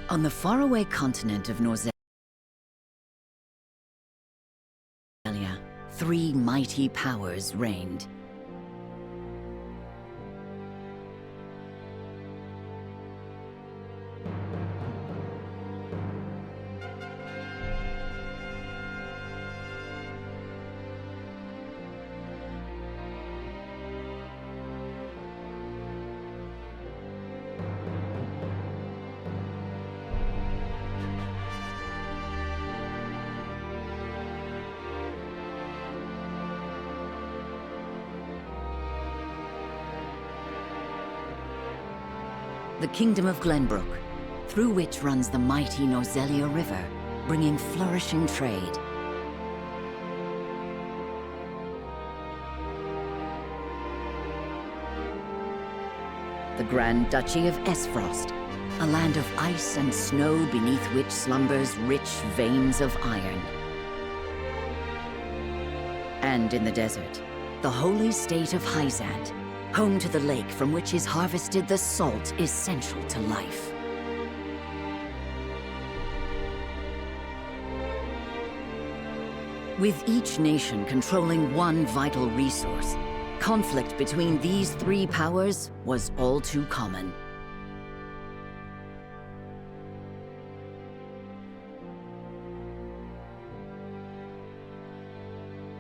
On the faraway continent of Norzelia, three mighty powers reigned. The Kingdom of Glenbrook, through which runs the mighty Norzelia River, bringing flourishing trade. The Grand Duchy of Esfrost, a land of ice and snow beneath which slumbers rich veins of iron. And in the desert, the holy state of Hyzant, home to the lake from which is harvested the salt essential to life. With each nation controlling one vital resource, conflict between these three powers was all too common.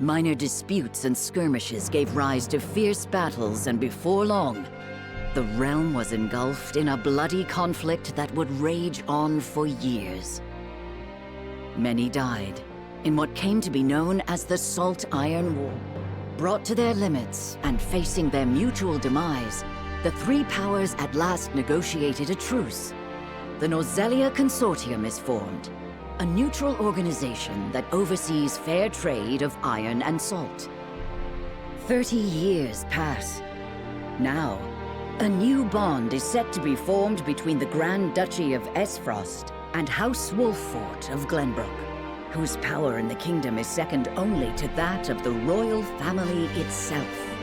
Minor disputes and skirmishes gave rise to fierce battles, and before long, the realm was engulfed in a bloody conflict that would rage on for years. Many died in what came to be known as the Salt Iron War. Brought to their limits and facing their mutual demise, the three powers at last negotiated a truce. The Norzelia Consortium is formed, a neutral organization that oversees fair trade of iron and salt. 30 years pass. Now, a new bond is set to be formed between the Grand Duchy of Esfrost and House Wolffort of Glenbrook, whose power in the kingdom is second only to that of the royal family itself.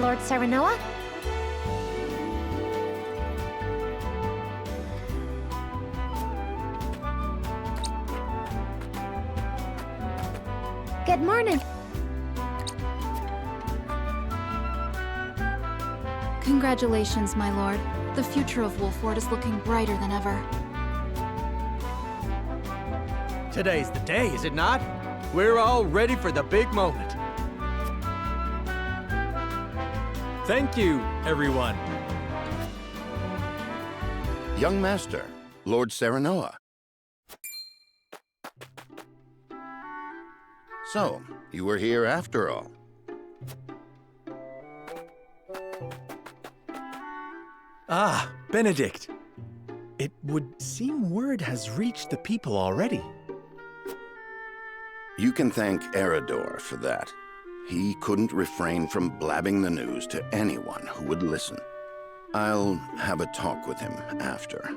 Lord Serenoa? Good morning. Congratulations, my lord. The future of Wolffort is looking brighter than ever. Today's the day, is it not? We're all ready for the big moment. Thank you, everyone. Young Master, Lord Serenoa. So, you were here after all. Ah, Benedict. It would seem word has reached the people already. You can thank Eredor for that. He couldn't refrain from blabbing the news to anyone who would listen. I'll have a talk with him after.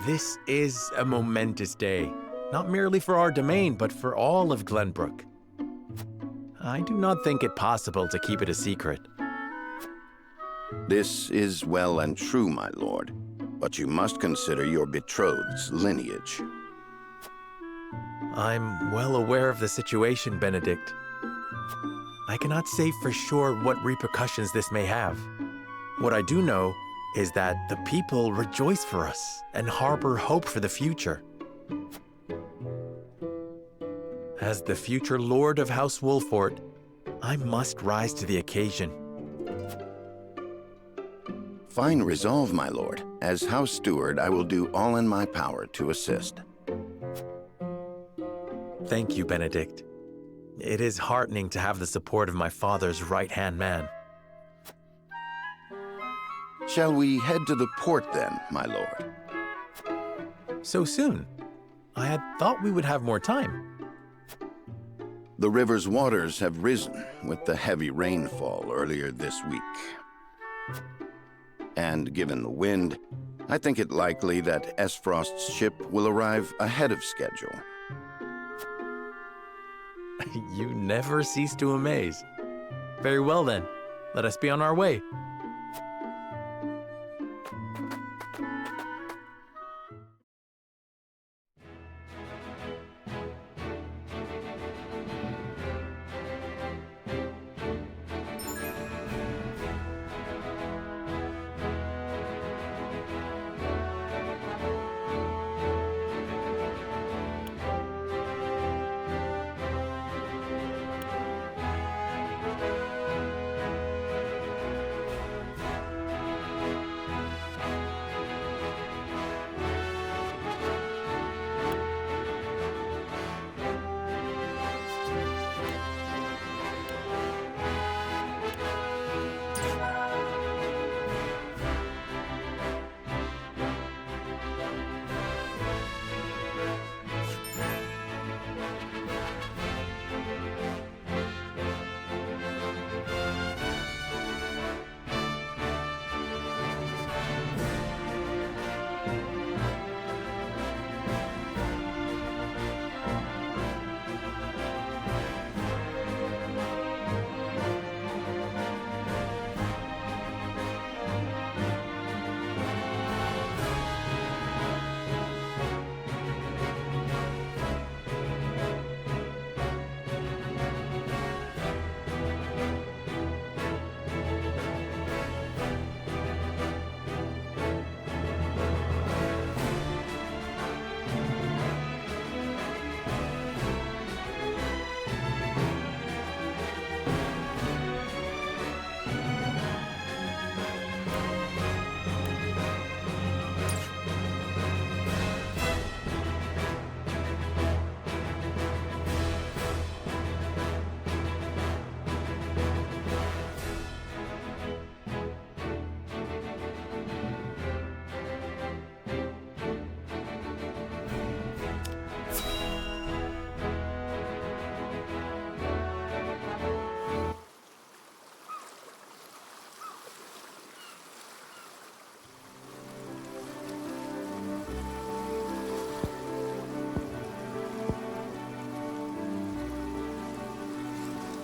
This is a momentous day, not merely for our domain, but for all of Glenbrook. I do not think it possible to keep it a secret. This is well and true, my lord, but you must consider your betrothed's lineage. I'm well aware of the situation, Benedict. I cannot say for sure what repercussions this may have. What I do know is that the people rejoice for us and harbor hope for the future. As the future Lord of House Wolffort, I must rise to the occasion. Fine resolve, my lord. As House Steward, I will do all in my power to assist. Thank you, Benedict. It is heartening to have the support of my father's right-hand man. Shall we head to the port then, my lord? So soon? I had thought we would have more time. The river's waters have risen with the heavy rainfall earlier this week. And given the wind, I think it likely that Esfrost's ship will arrive ahead of schedule. You never cease to amaze. Very well then, let us be on our way.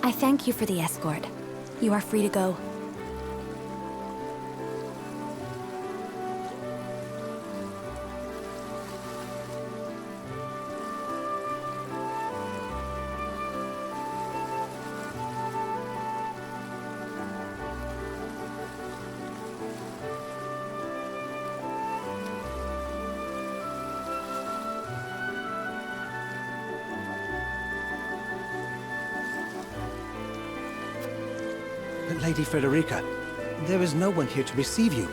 I thank you for the escort. You are free to go. Lady Frederica, there is no one here to receive you.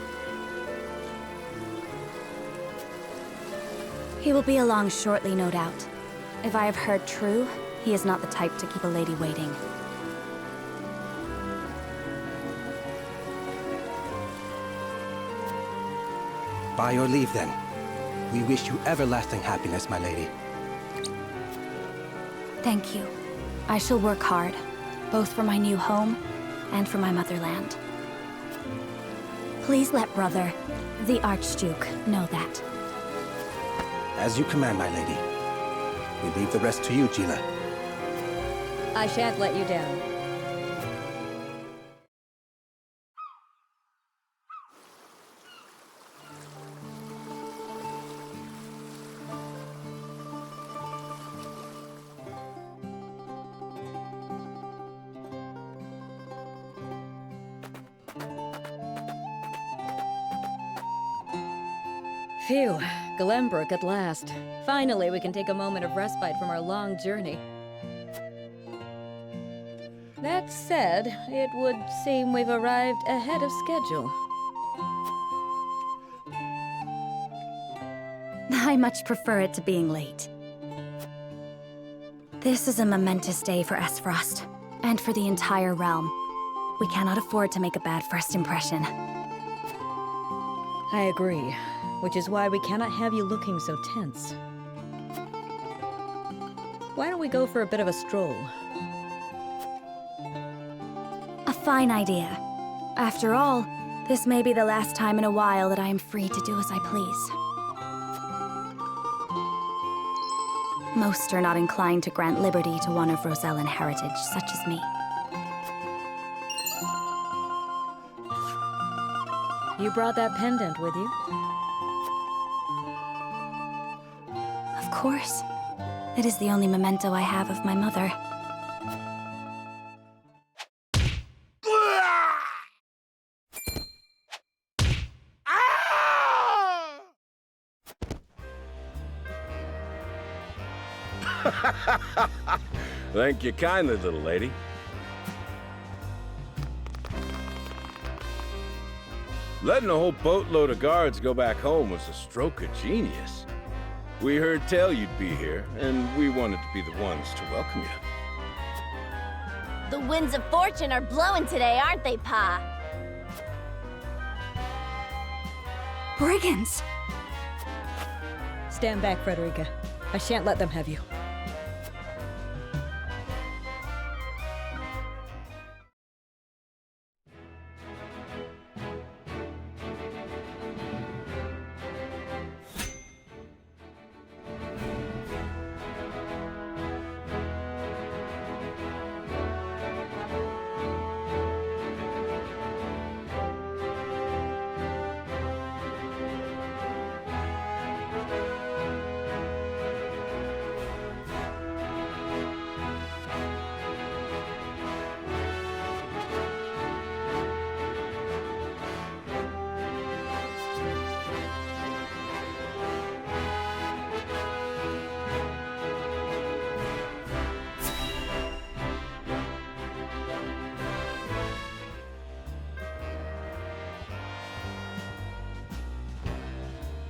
He will be along shortly, no doubt. If I have heard true, he is not the type to keep a lady waiting. By your leave, then. We wish you everlasting happiness, my lady. Thank you. I shall work hard, both for my new home and for my motherland. Please let brother, the Archduke, know that. As you command, my lady. We leave the rest to you, Gila. I shan't let you down. Phew, Glenbrook at last. Finally, we can take a moment of respite from our long journey. That said, it would seem we've arrived ahead of schedule. I much prefer it to being late. This is a momentous day for Esfrost, and for the entire realm. We cannot afford to make a bad first impression. I agree, which is why we cannot have you looking so tense. Why don't we go for a bit of a stroll? A fine idea. After all, this may be the last time in a while that I am free to do as I please. Most are not inclined to grant liberty to one of Rosellan heritage, such as me. You brought that pendant with you? Of course. It is the only memento I have of my mother. Thank you kindly, little lady. Letting a whole boatload of guards go back home was a stroke of genius. We heard tell you'd be here, and we wanted to be the ones to welcome you. The winds of fortune are blowing today, aren't they, Pa? Brigands! Stand back, Frederica. I shan't let them have you.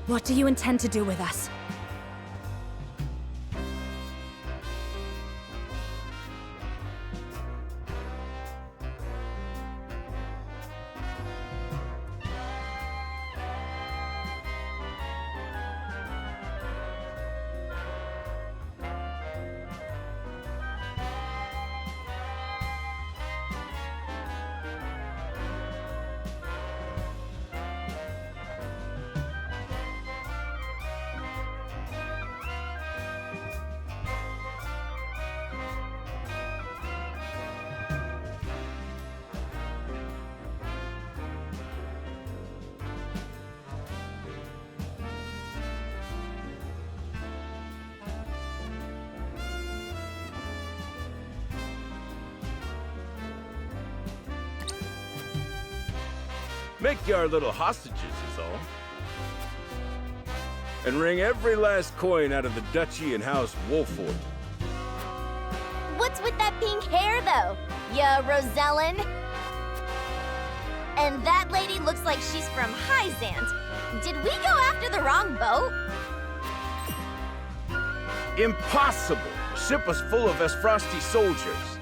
What do you intend to do with us? Make you our little hostages is all. And wring every last coin out of the duchy and House Wolford. What's with that pink hair, though? Ya Rosellan? And that lady looks like she's from Hyzant. Did we go after the wrong boat? Impossible! The ship was full of Esfrosti soldiers.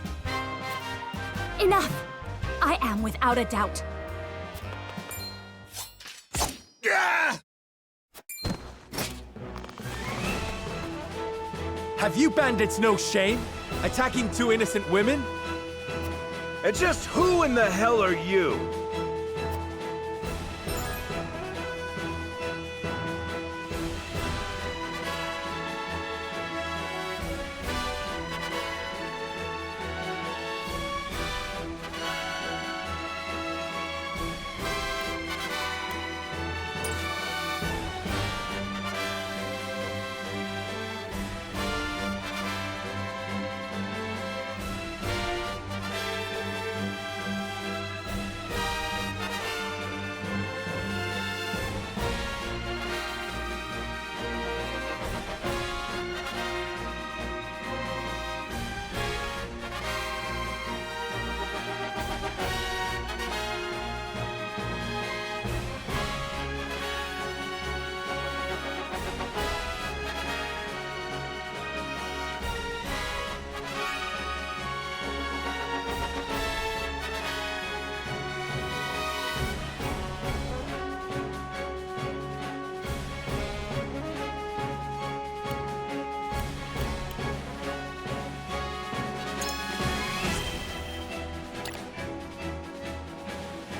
Enough! I am without a doubt. Have you bandits no shame? Attacking two innocent women? And just who in the hell are you?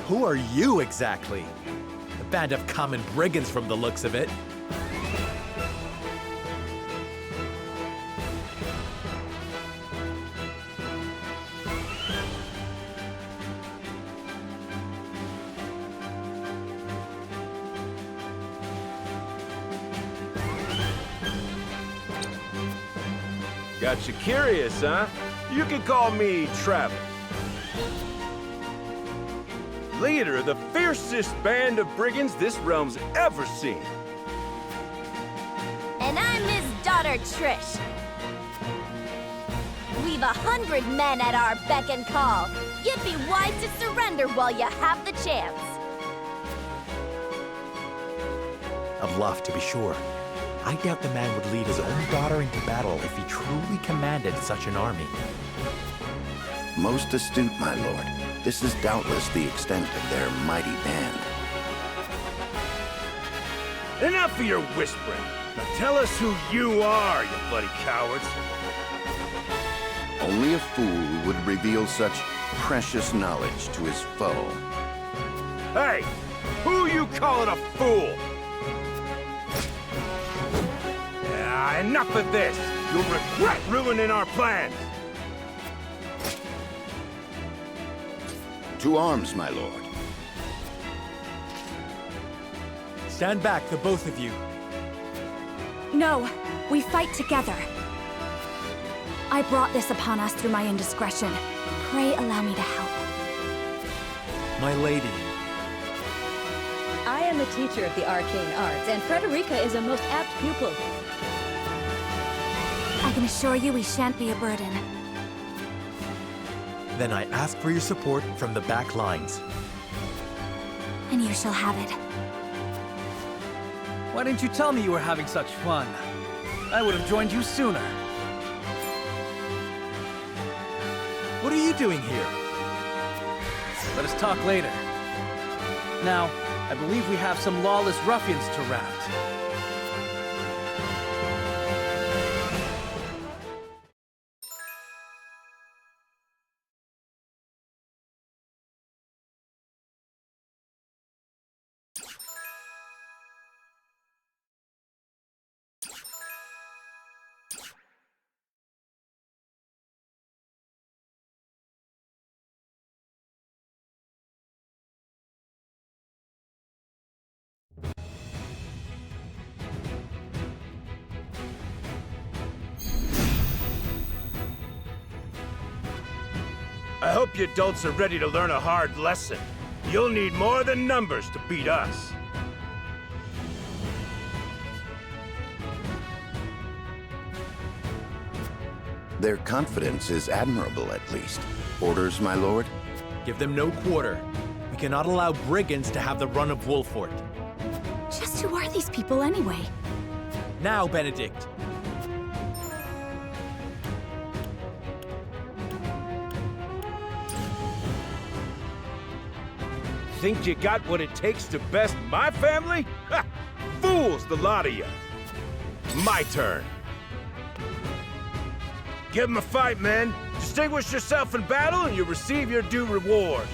Who are you exactly? A band of common brigands from the looks of it. Got you curious, huh? You can call me Travis. Leader of the fiercest band of brigands this realm's ever seen. And I'm his daughter, Trish. We've 100 men at our beck and call. You'd be wise to surrender while you have the chance. A bluff, to be sure. I doubt the man would lead his own daughter into battle if he truly commanded such an army. Most astute, my lord. This is doubtless the extent of their mighty band. Enough of your whispering. Now tell us who you are, you bloody cowards. Only a fool would reveal such precious knowledge to his foe. Hey, who you calling a fool? Enough of this! You'll regret ruining our plans! To arms, my lord. Stand back, the both of you. No, we fight together. I brought this upon us through my indiscretion. Pray allow me to help. My lady. I am a teacher of the arcane arts, and Frederica is a most apt pupil. I can assure you we shan't be a burden. Then I ask for your support from the back lines. And you shall have it. Why didn't you tell me you were having such fun? I would have joined you sooner. What are you doing here? Let us talk later. Now, I believe we have some lawless ruffians to rout. I hope you adults are ready to learn a hard lesson. You'll need more than numbers to beat us. Their confidence is admirable, at least. Orders, my lord? Give them no quarter. We cannot allow brigands to have the run of Wolfort. Just who are these people anyway? Now, Benedict. Think you got what it takes to best my family? Ha! Fools, the lot of you. My turn. Give 'em a fight, men. Distinguish yourself in battle and you receive your due reward.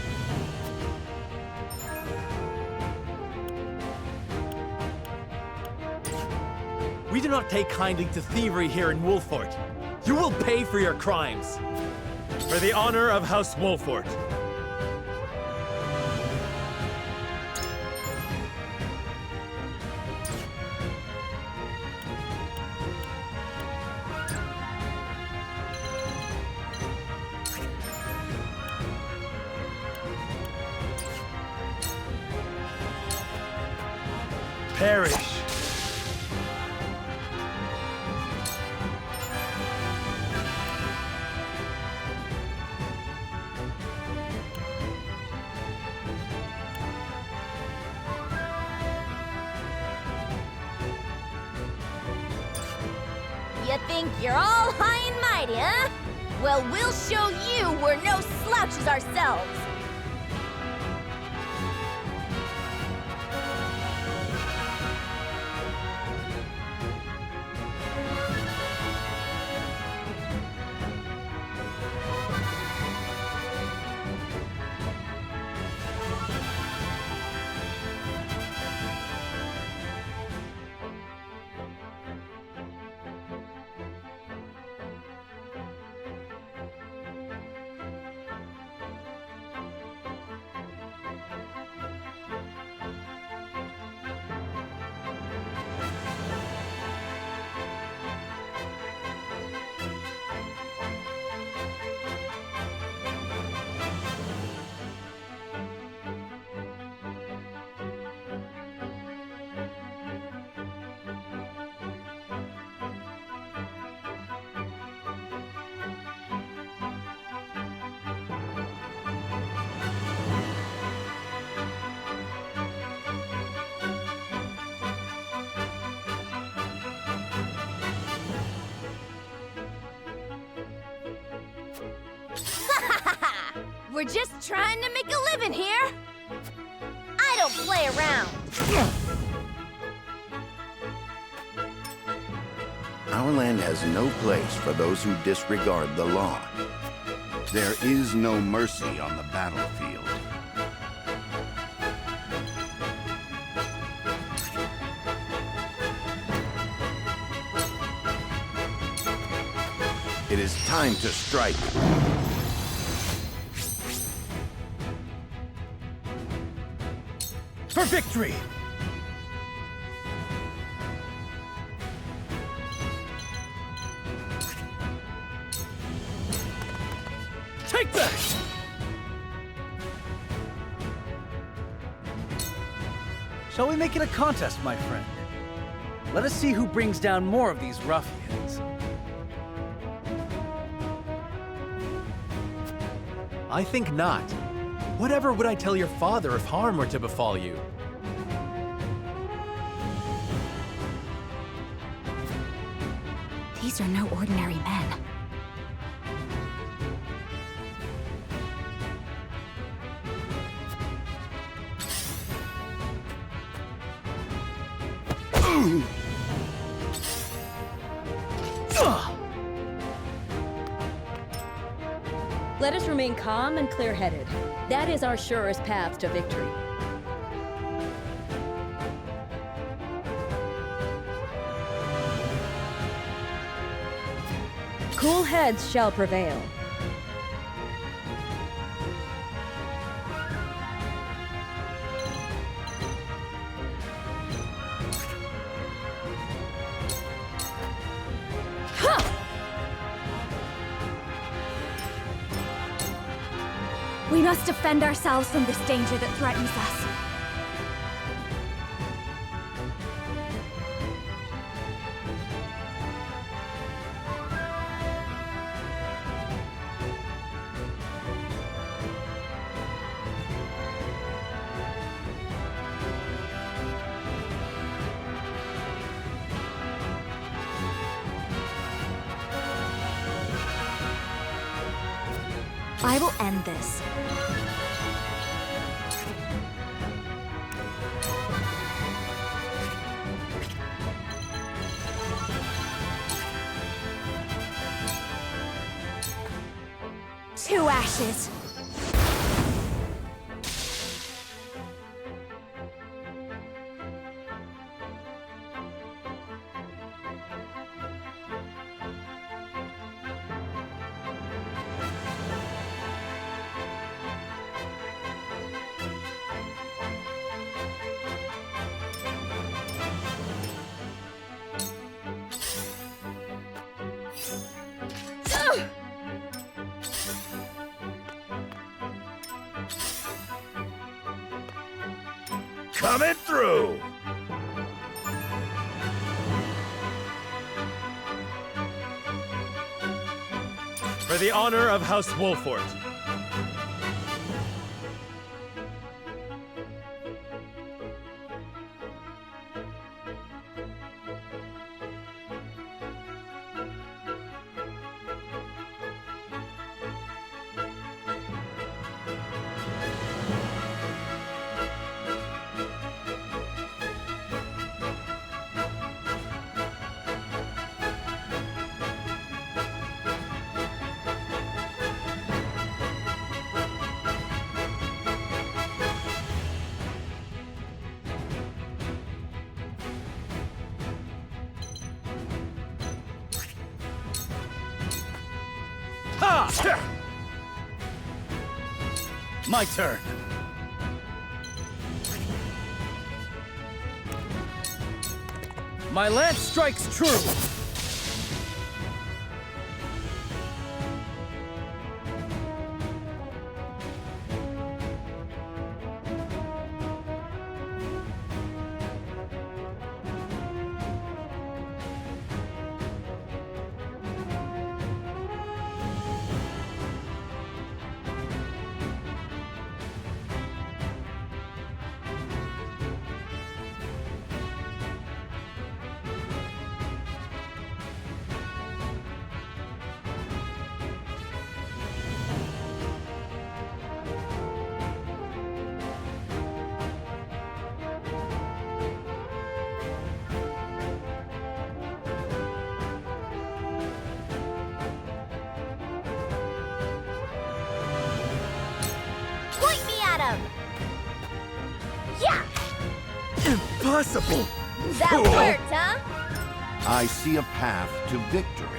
We do not take kindly to thievery here in Wolfort. You will pay for your crimes. For the honor of House Wolfort. Perish. You think you're all high and mighty, huh? Well, we'll show you we're no slouches ourselves. We're just trying to make a living here. I don't play around. Our land has no place for those who disregard the law. There is no mercy on the battlefield. It is time to strike. For victory! Take that! Shall we make it a contest, my friend? Let us see who brings down more of these ruffians. I think not. Whatever would I tell your father if harm were to befall you? These are no ordinary men. Let us remain calm and clear-headed. That is our surest path to victory. Cool heads shall prevail. We must defend ourselves from this danger that threatens us. I will end this. To ashes. Coming through! For the honor of House Wolfort. Ha! My turn. My lance strikes true. him! Yeah! Impossible! That worked, huh? I see a path to victory.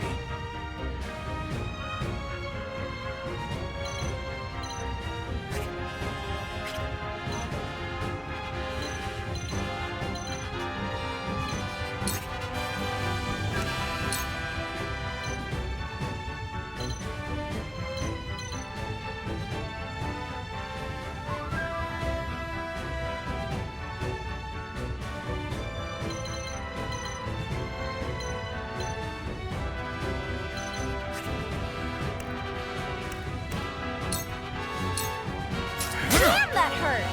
Damn, that hurt!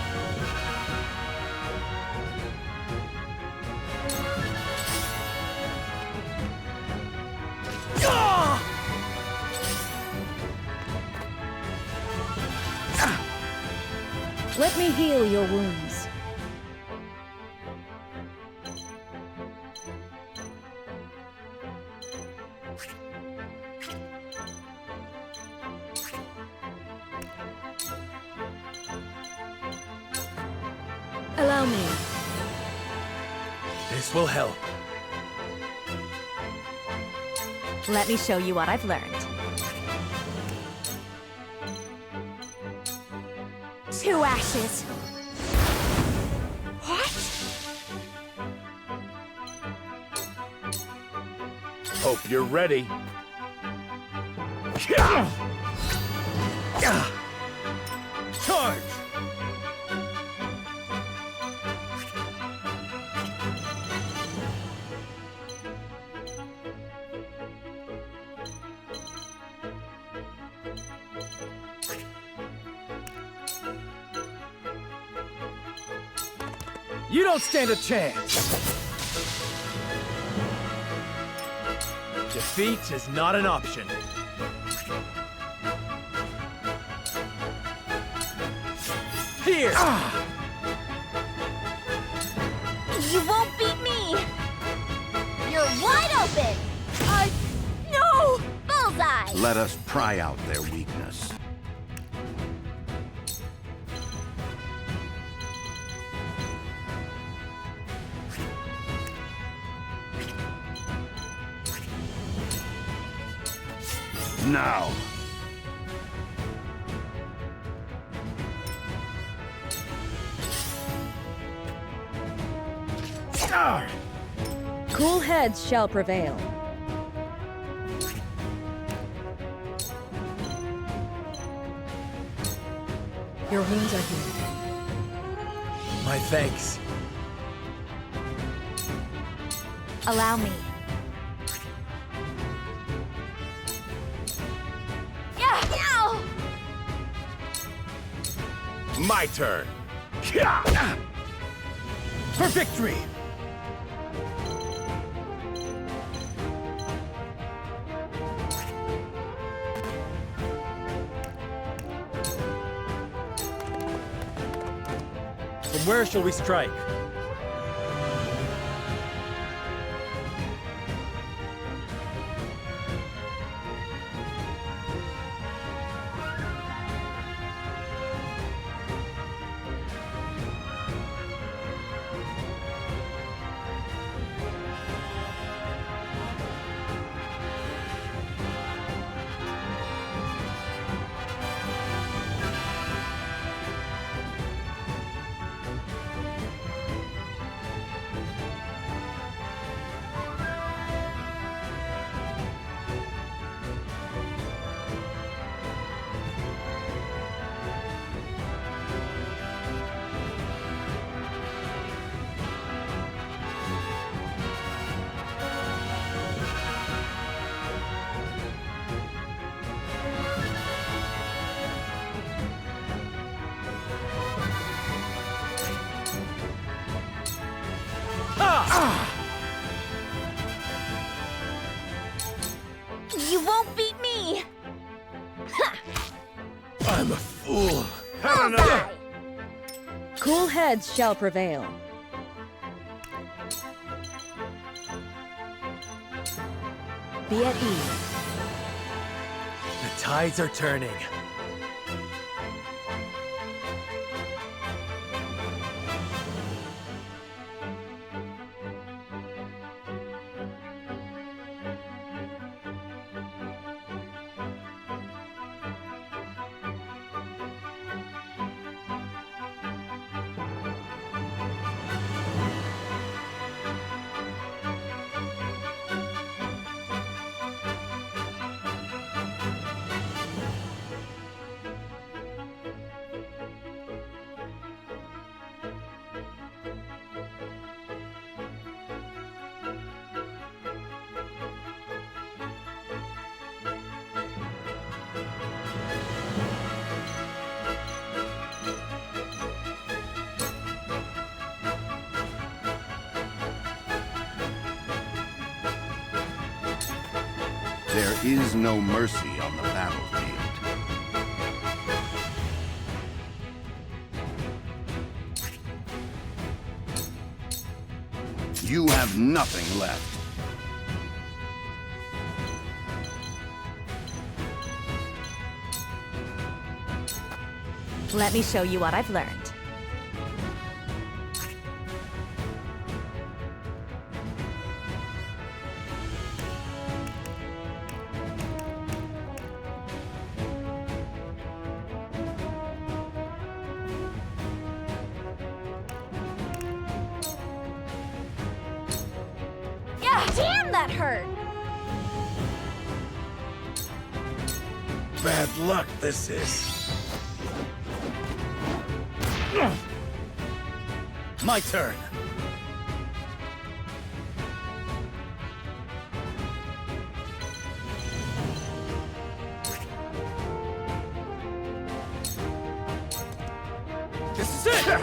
Let me heal your wounds. Allow me. This will help. Let me show you what I've learned. Two ashes. What? Hope you're ready. Charge! You don't stand a chance! Defeat is not an option. Here! You won't beat me! You're wide open! No! Bullseye! Let us pry out their weakness. Now! Cool heads shall prevail. Your wounds are healed. My thanks. Allow me. Yeah! Ow! My turn. For victory! From where shall we strike? You won't beat me! Ha! I'm a fool. Bullseye! Cool heads shall prevail. Be at ease. The tides are turning. There is no mercy on the battlefield. You have nothing left. Let me show you what I've learned. Yeah, damn, that hurt! Bad luck this is. My turn. This is it!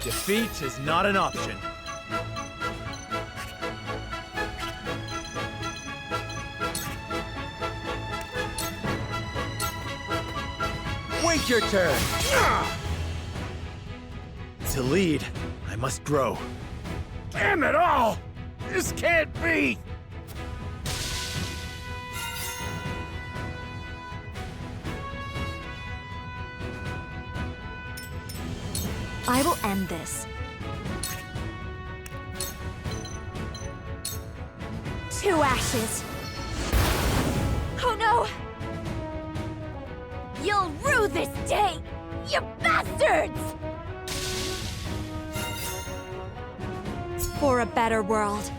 Defeat is not an option. Wait your turn! To lead, I must grow. Damn it all! This can't be! I will end this. Two ashes. Oh no! You'll rue this day, you bastards! For a better world.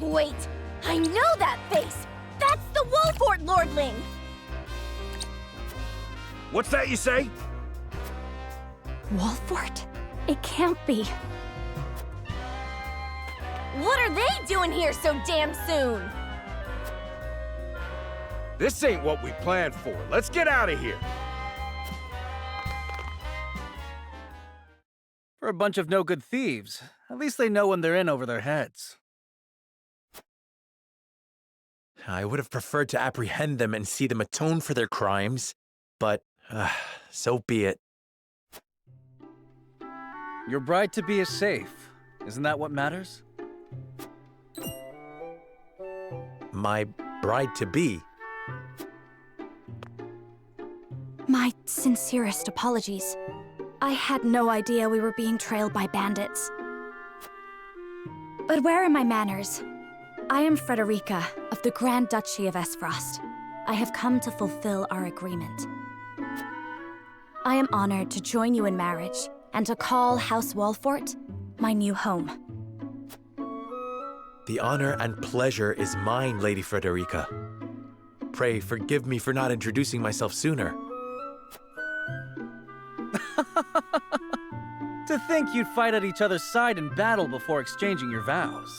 Wait, I know that face! That's the Wolfort Lordling! What's that you say? Wolfort? It can't be. What are they doing here so damn soon? This ain't what we planned for. Let's get out of here. For a bunch of no-good thieves, at least they know when they're in over their heads. I would have preferred to apprehend them and see them atone for their crimes, but so be it. Your bride-to-be is safe. Isn't that what matters? My bride-to-be? My sincerest apologies. I had no idea we were being trailed by bandits. But where are my manners? I am Frederica of the Grand Duchy of Esfrost. I have come to fulfill our agreement. I am honored to join you in marriage and to call House Walfort my new home. The honor and pleasure is mine, Lady Frederica. Pray forgive me for not introducing myself sooner. To think you'd fight at each other's side in battle before exchanging your vows.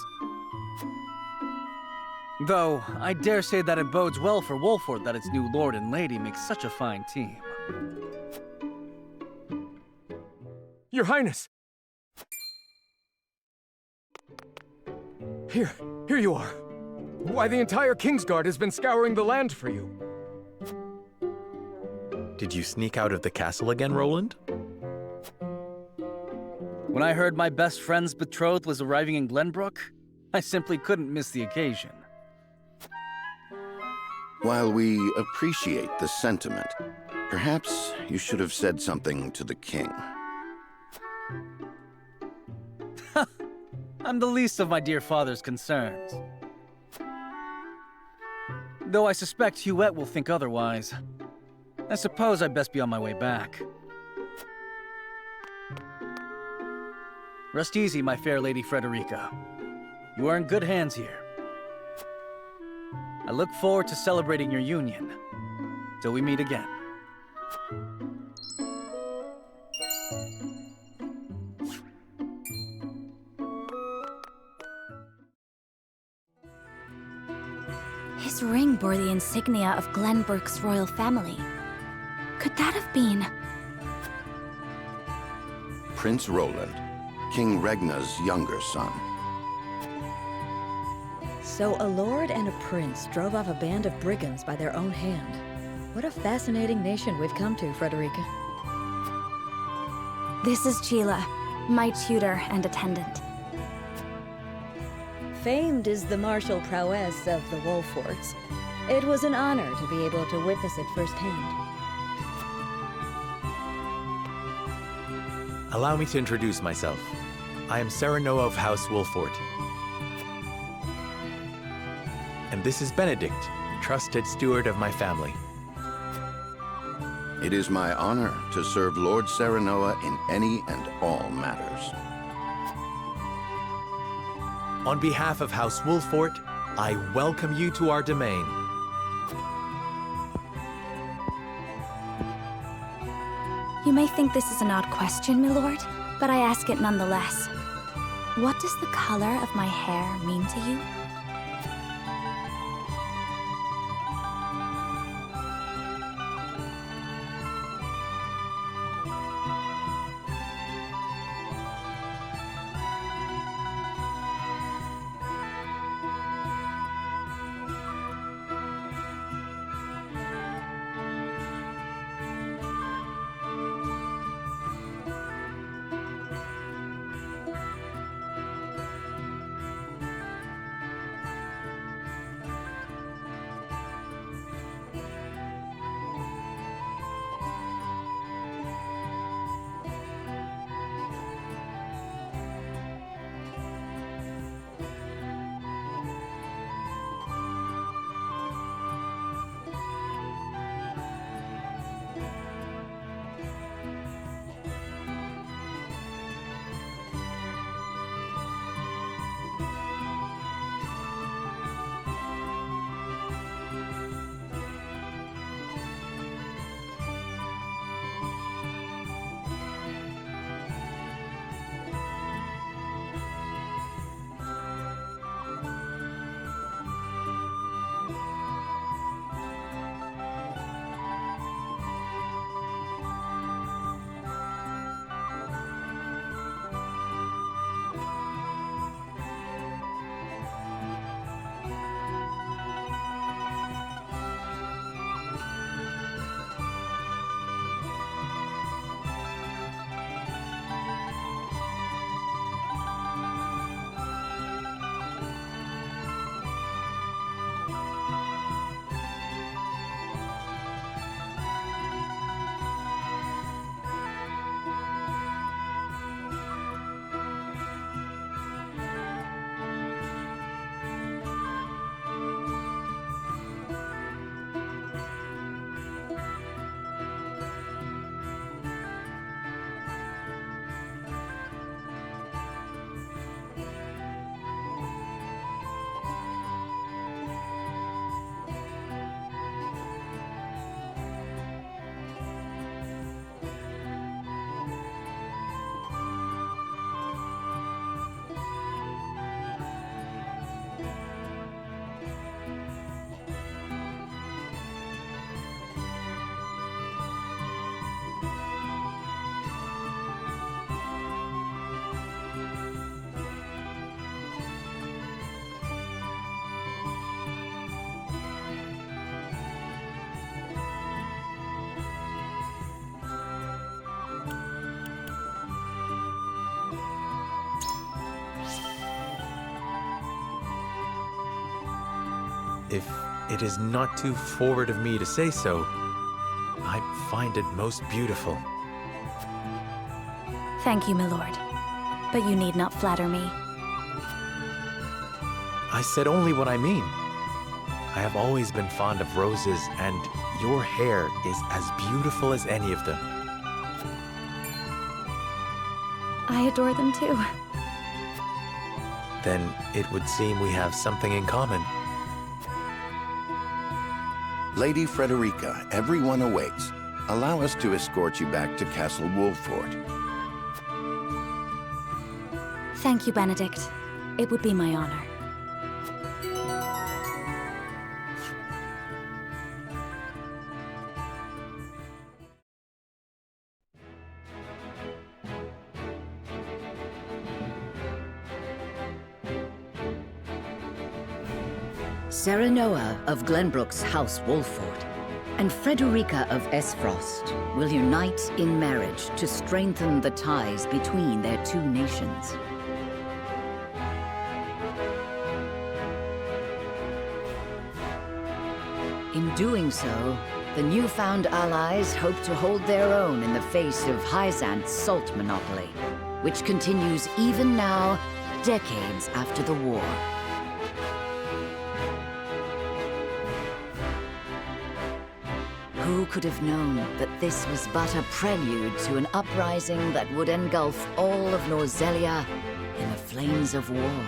Though, I dare say that it bodes well for Wolford that its new lord and lady make such a fine team. Your Highness! Here you are. Why, the entire Kingsguard has been scouring the land for you. Did you sneak out of the castle again, Roland? When I heard my best friend's betrothed was arriving in Glenbrook, I simply couldn't miss the occasion. While we appreciate the sentiment, perhaps you should have said something to the king. I'm the least of my dear father's concerns. Though I suspect Huette will think otherwise. I suppose I'd best be on my way back. Rest easy, my fair Lady Frederica. You are in good hands here. I look forward to celebrating your union. Till we meet again. His ring bore the insignia of Glenbrook's royal family. Could that have been... Prince Roland, King Regna's younger son. So a lord and a prince drove off a band of brigands by their own hand. What a fascinating nation we've come to, Frederica. This is Sheila, my tutor and attendant. Famed is the martial prowess of the Wolforts. It was an honor to be able to witness it firsthand. Allow me to introduce myself. I am Serenoa of House Wolfort. And this is Benedict, trusted steward of my family. It is my honor to serve Lord Serenoa in any and all matters. On behalf of House Wolfort, I welcome you to our domain. You may think this is an odd question, my lord, but I ask it nonetheless. What does the color of my hair mean to you? if it is not too forward of me to say so, I find it most beautiful. Thank you, my lord. But you need not flatter me. I said only what I mean. I have always been fond of roses, and your hair is as beautiful as any of them. I adore them too. Then it would seem we have something in common. Lady Frederica, everyone awaits. Allow us to escort you back to Castle Wolford. Thank you, Benedict. It would be my honor. Serenoa of Glenbrook's House Wolford and Frederica of Esfrost will unite in marriage to strengthen the ties between their two nations. In doing so, the newfound allies hope to hold their own in the face of Hyzant's salt monopoly, which continues even now, decades after the war. Who could have known that this was but a prelude to an uprising that would engulf all of Norzelia in the flames of war?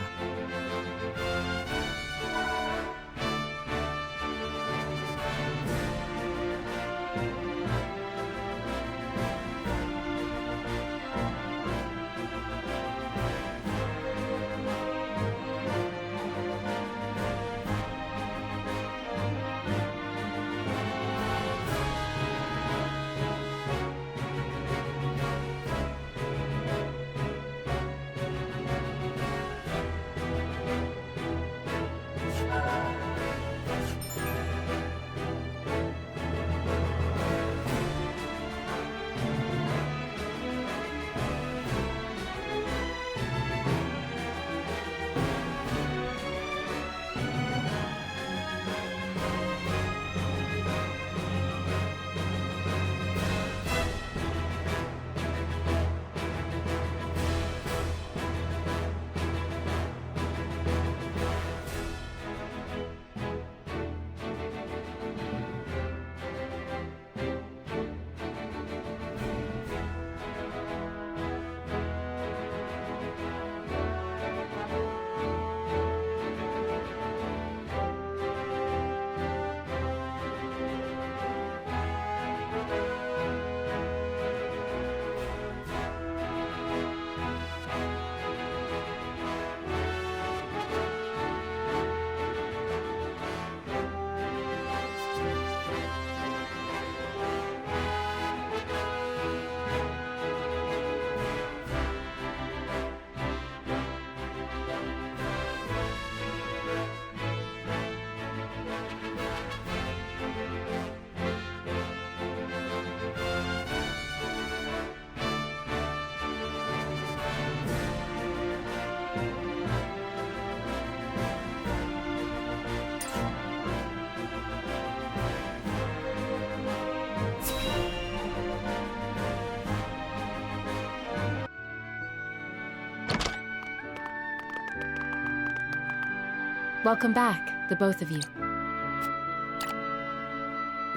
Welcome back, the both of you.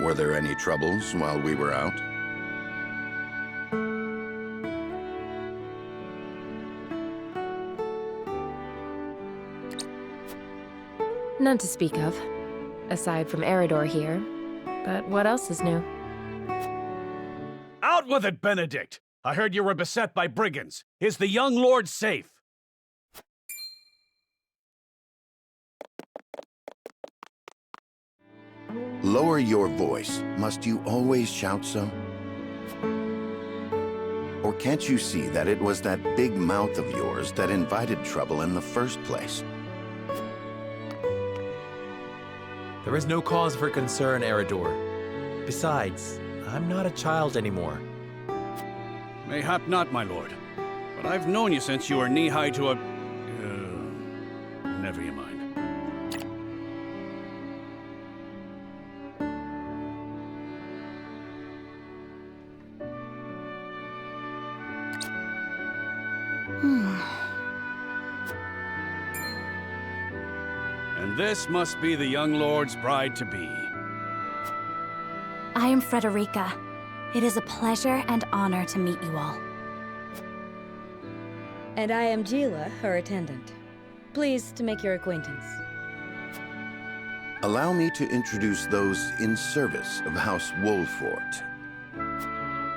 Were there any troubles while we were out? None to speak of, aside from Eridor here. But what else is new? Out with it, Benedict! I heard you were beset by brigands. Is the young lord safe? Lower your voice. Must you always shout so? Or can't you see that it was that big mouth of yours that invited trouble in the first place? There is no cause for concern, Eridor. Besides, I'm not a child anymore. Mayhap not, my lord. But I've known you since you were knee-high to a... never you mind. And this must be the young lord's bride-to-be. I am Frederica. It is a pleasure and honor to meet you all. And I am Gila, her attendant. Pleased to make your acquaintance. Allow me to introduce those in service of House Wolfort.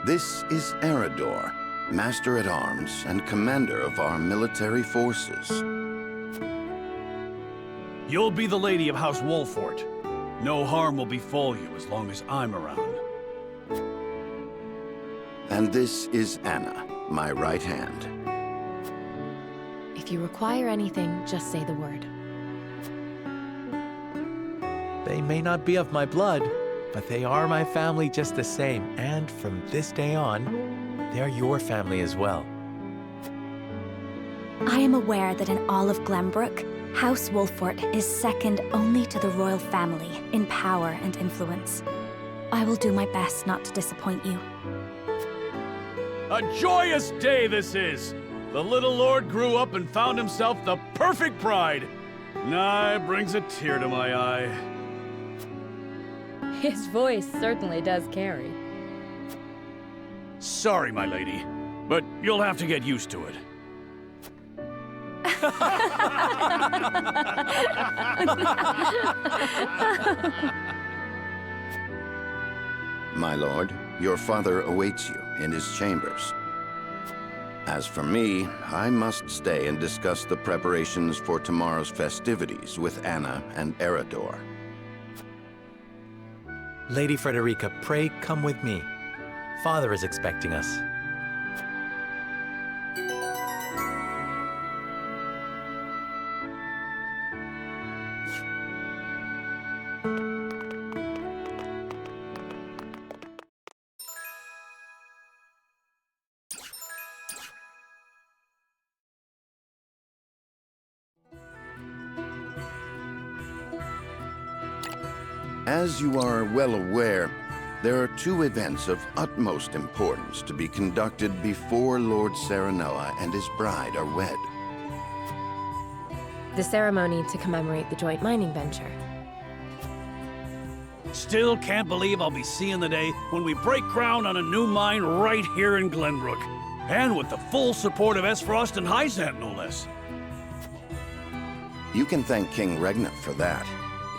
This is Eredor, Master-at-Arms and commander of our military forces. You'll be the lady of House Wolfort. No harm will befall you as long as I'm around. And this is Anna, my right hand. If you require anything, just say the word. They may not be of my blood, but they are my family just the same, and from this day on, they're your family as well. I am aware that in all of Glenbrook, House Wolfort is second only to the royal family in power and influence. I will do my best not to disappoint you. A joyous day this is! The little lord grew up and found himself the perfect bride. Nigh brings a tear to my eye. His voice certainly does carry. Sorry, my lady, but you'll have to get used to it. My lord, your father awaits you in his chambers. As for me, I must stay and discuss the preparations for tomorrow's festivities with Anna and Eredor. Lady Frederica, pray come with me. Father is expecting us. As you are well aware, there are two events of utmost importance to be conducted before Lord Serenella and his bride are wed. The ceremony to commemorate the joint mining venture. Still can't believe I'll be seeing the day when we break ground on a new mine right here in Glenbrook. And with the full support of Esfrost and Hyzant, no less. You can thank King Regna for that.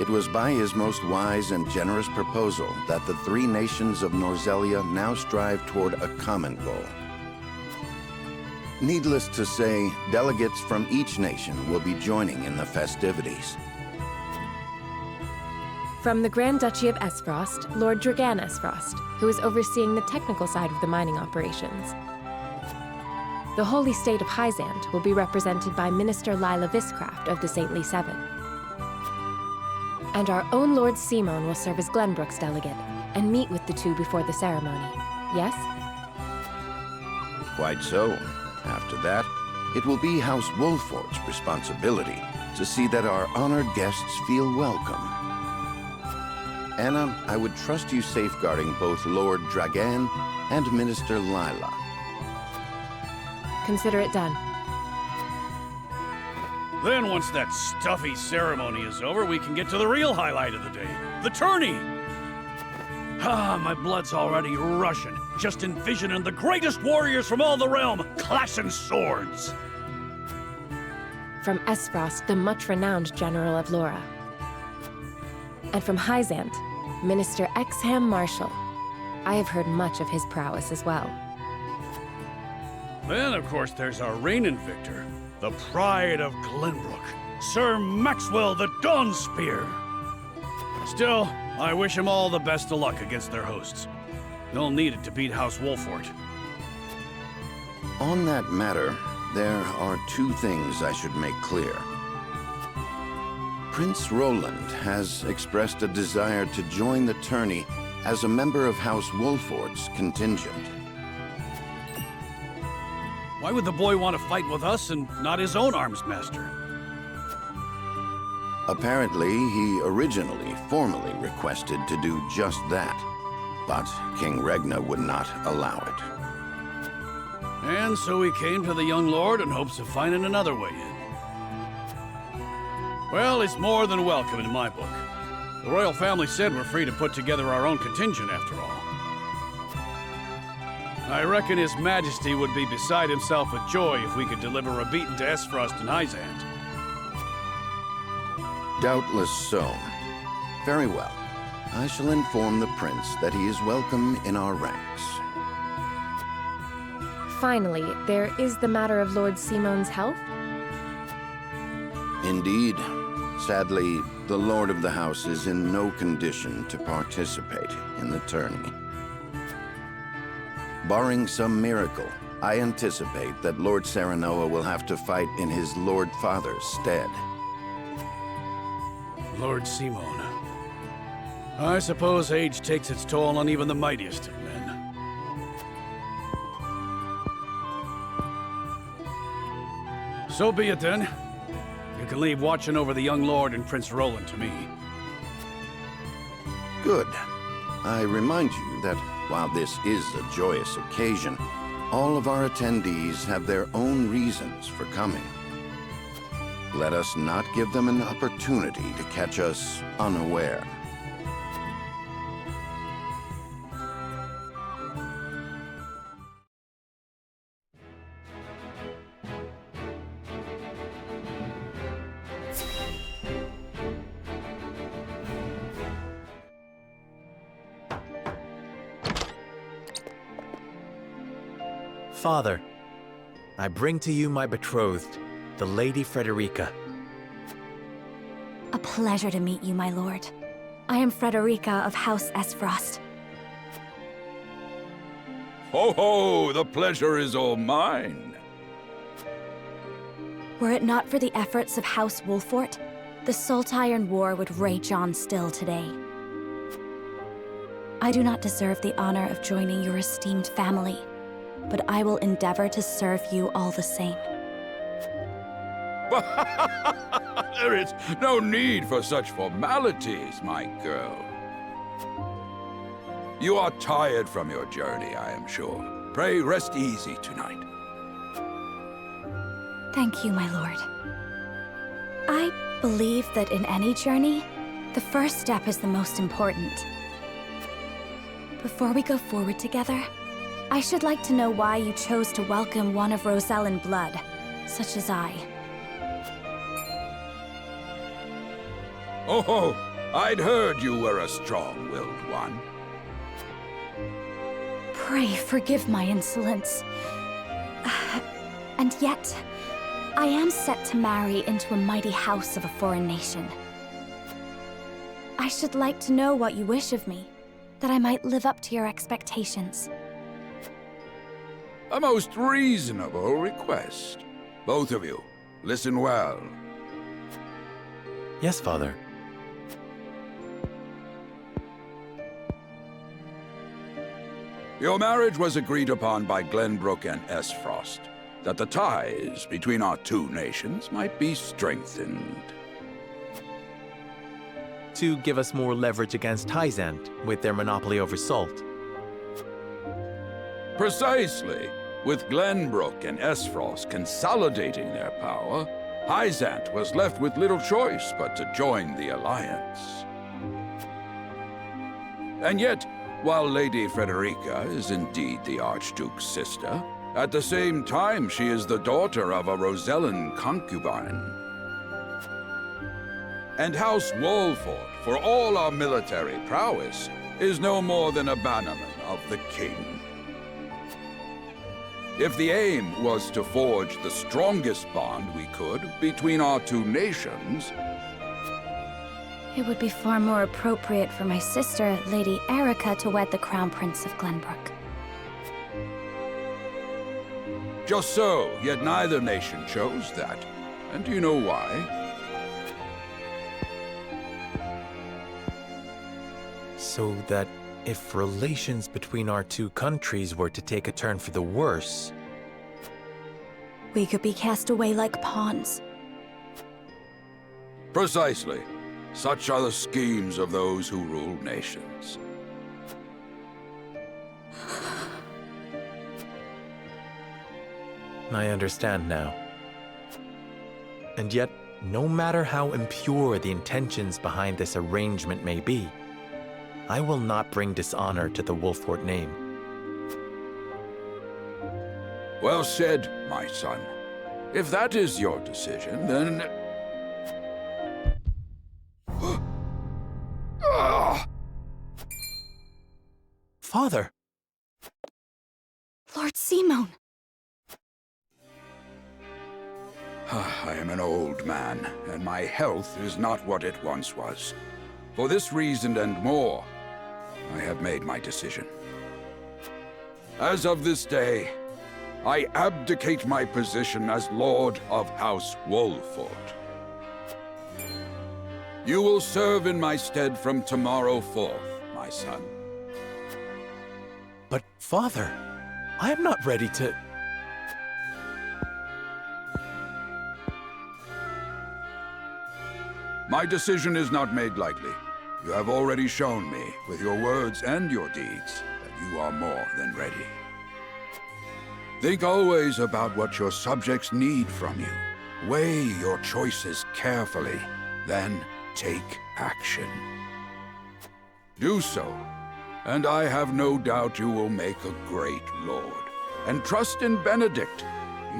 It was by his most wise and generous proposal that the three nations of Norzelia now strive toward a common goal. Needless to say, delegates from each nation will be joining in the festivities. From the Grand Duchy of Esfrost, Lord Dragan Esfrost, who is overseeing the technical side of the mining operations. The Holy State of Hyzant will be represented by Minister Lila Viscraft of the Saintly Seven. And our own Lord Simon will serve as Glenbrook's delegate and meet with the two before the ceremony. Yes? Quite so. After that, it will be House Wolfort's responsibility to see that our honored guests feel welcome. Anna, I would trust you safeguarding both Lord Dragan and Minister Lila. Consider it done. Then once that stuffy ceremony is over, we can get to the real highlight of the day, the tourney! Ah, my blood's already rushing, just envisioning the greatest warriors from all the realm clashing swords! From Esfrost, the much-renowned General of Laura. And from Hyzant, Minister Exham Marshall. I have heard much of his prowess as well. Then, of course, there's our reigning victor, the pride of Glenbrook, Sir Maxwell the Dawnspear. Still, I wish him all the best of luck against their hosts. They'll need it to beat House Wolfort. On that matter, there are two things I should make clear. Prince Roland has expressed a desire to join the tourney as a member of House Wolfort's contingent. Why would the boy want to fight with us and not his own arms master? Apparently, he originally formally requested to do just that, but King Regna would not allow And so we came to the young lord in hopes of finding another way in. Well, it's more than welcome in my book. The royal family said we're free to put together our own contingent after all. I reckon His Majesty would be beside himself with joy if we could deliver a beating to Esfrost and Hyzant. Doubtless so. Very well. I shall inform the prince that he is welcome in our ranks. Finally, there is the matter of Lord Simone's health. Indeed. Sadly, the Lord of the House is in no condition to participate in the tourney. Barring some miracle, I anticipate that Lord Serenoa will have to fight in his Lord Father's stead. Lord Simone. I suppose age takes its toll on even the mightiest of men. So be it then. You can leave watching over the young lord and Prince Roland to me. Good. I remind you that while this is a joyous occasion, all of our attendees have their own reasons for coming. Let us not give them an opportunity to catch us unaware. Father, I bring to you my betrothed, the Lady Frederica. A pleasure to meet you, my lord. I am Frederica of House Esfrost. Ho ho! The pleasure is all mine. Were it not for the efforts of House Wolfort, the Saltiron War would rage on still today. I do not deserve the honor of joining your esteemed family, but I will endeavor to serve you all the same. There is no need for such formalities, my girl. You are tired from your journey, I am sure. Pray rest easy tonight. Thank you, my lord. I believe that in any journey, the first step is the most important. Before we go forward together, I should like to know why you chose to welcome one of Rosellan blood, such as I. Oh, I'd heard you were a strong-willed one. Pray forgive my insolence. And yet, I am set to marry into a mighty house of a foreign nation. I should like to know what you wish of me, that I might live up to your expectations. A most reasonable request. Both of you, listen well. Yes, Father. Your marriage was agreed upon by Glenbrook and Esfrost, that the ties between our two nations might be strengthened. To give us more leverage against Hyzant with their monopoly over salt. Precisely. With Glenbrook and Esfrost consolidating their power, Hyzant was left with little choice but to join the alliance. And yet, while Lady Frederica is indeed the Archduke's sister, at the same time she is the daughter of a Rosellan concubine. And House Wolfort, for all our military prowess, is no more than a bannerman of the king. If the aim was to forge the strongest bond we could between our two nations, it would be far more appropriate for my sister, Lady Erica, to wed the Crown Prince of Glenbrook. Just so, yet neither nation chose that. And do you know why? So that if relations between our two countries were to take a turn for the worse, we could be cast away like pawns. Precisely. Such are the schemes of those who rule nations. I understand now. And yet, no matter how impure the intentions behind this arrangement may be, I will not bring dishonor to the Wolffort name. Well said, my son. If that is your decision, then... Father! Lord Simon! I am an old man, and my health is not what it once was. For this reason and more, I have made my decision. As of this day, I abdicate my position as Lord of House Wolffort. You will serve in my stead from tomorrow forth, my son. But, Father, I am not ready to... My decision is not made lightly. You have already shown me, with your words and your deeds, that you are more than ready. Think always about what your subjects need from you. Weigh your choices carefully, then take action. Do so, and I have no doubt you will make a great lord. And trust in Benedict.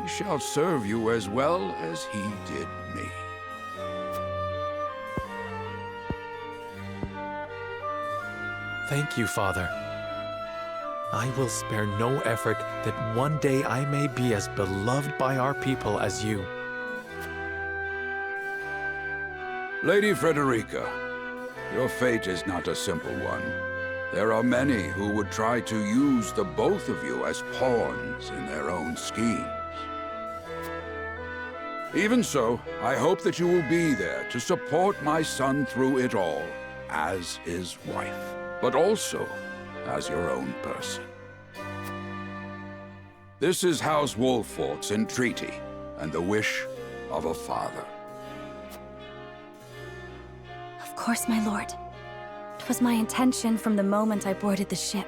He shall serve you as well as he did me. Thank you, Father. I will spare no effort that one day I may be as beloved by our people as you. Lady Frederica, your fate is not a simple one. There are many who would try to use the both of you as pawns in their own schemes. Even so, I hope that you will be there to support my son through it all, as his wife, but also as your own person. This is House Wolffort's entreaty, and the wish of a father. Of course, my lord. It was my intention from the moment I boarded the ship.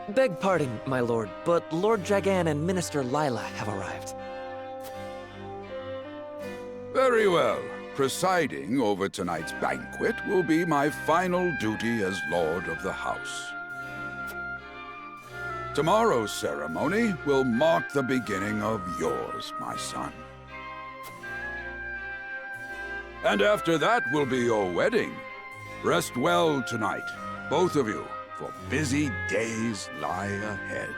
Beg pardon, my lord, but Lord Dragan and Minister Lila have arrived. Very well. Presiding over tonight's banquet will be my final duty as Lord of the House. Tomorrow's ceremony will mark the beginning of yours, my son. And after that will be your wedding. Rest well tonight, both of you, for busy days lie ahead.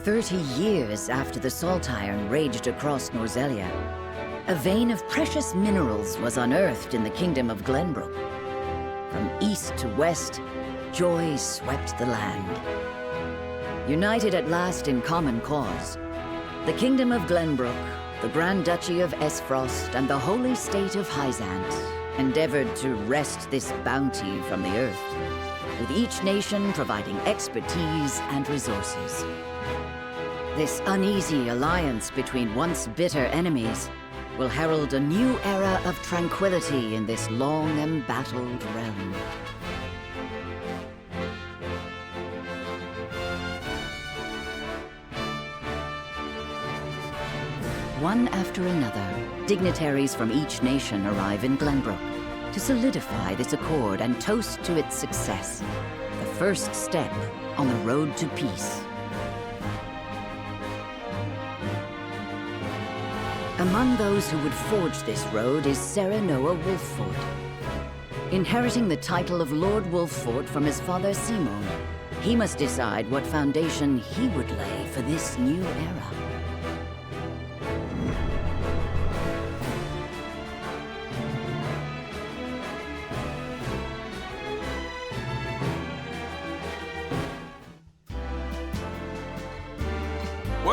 "30 years after the Salt Iron raged across Norzelia, a vein of precious minerals was unearthed in the Kingdom of Glenbrook. From east to west, joy swept the land. United at last in common cause, the Kingdom of Glenbrook, the Grand Duchy of Esfrost, and the Holy State of Hyzant endeavored to wrest this bounty from the earth, with each nation providing expertise and resources. This uneasy alliance between once bitter enemies will herald a new era of tranquility in this long embattled realm. One after another, dignitaries from each nation arrive in Glenbrook to solidify this accord and toast to its success, the first step on the road to peace. Among those who would forge this road is Serenoa Wolffort. Inheriting the title of Lord Wolffort from his father Simon, he must decide what foundation he would lay for this new era.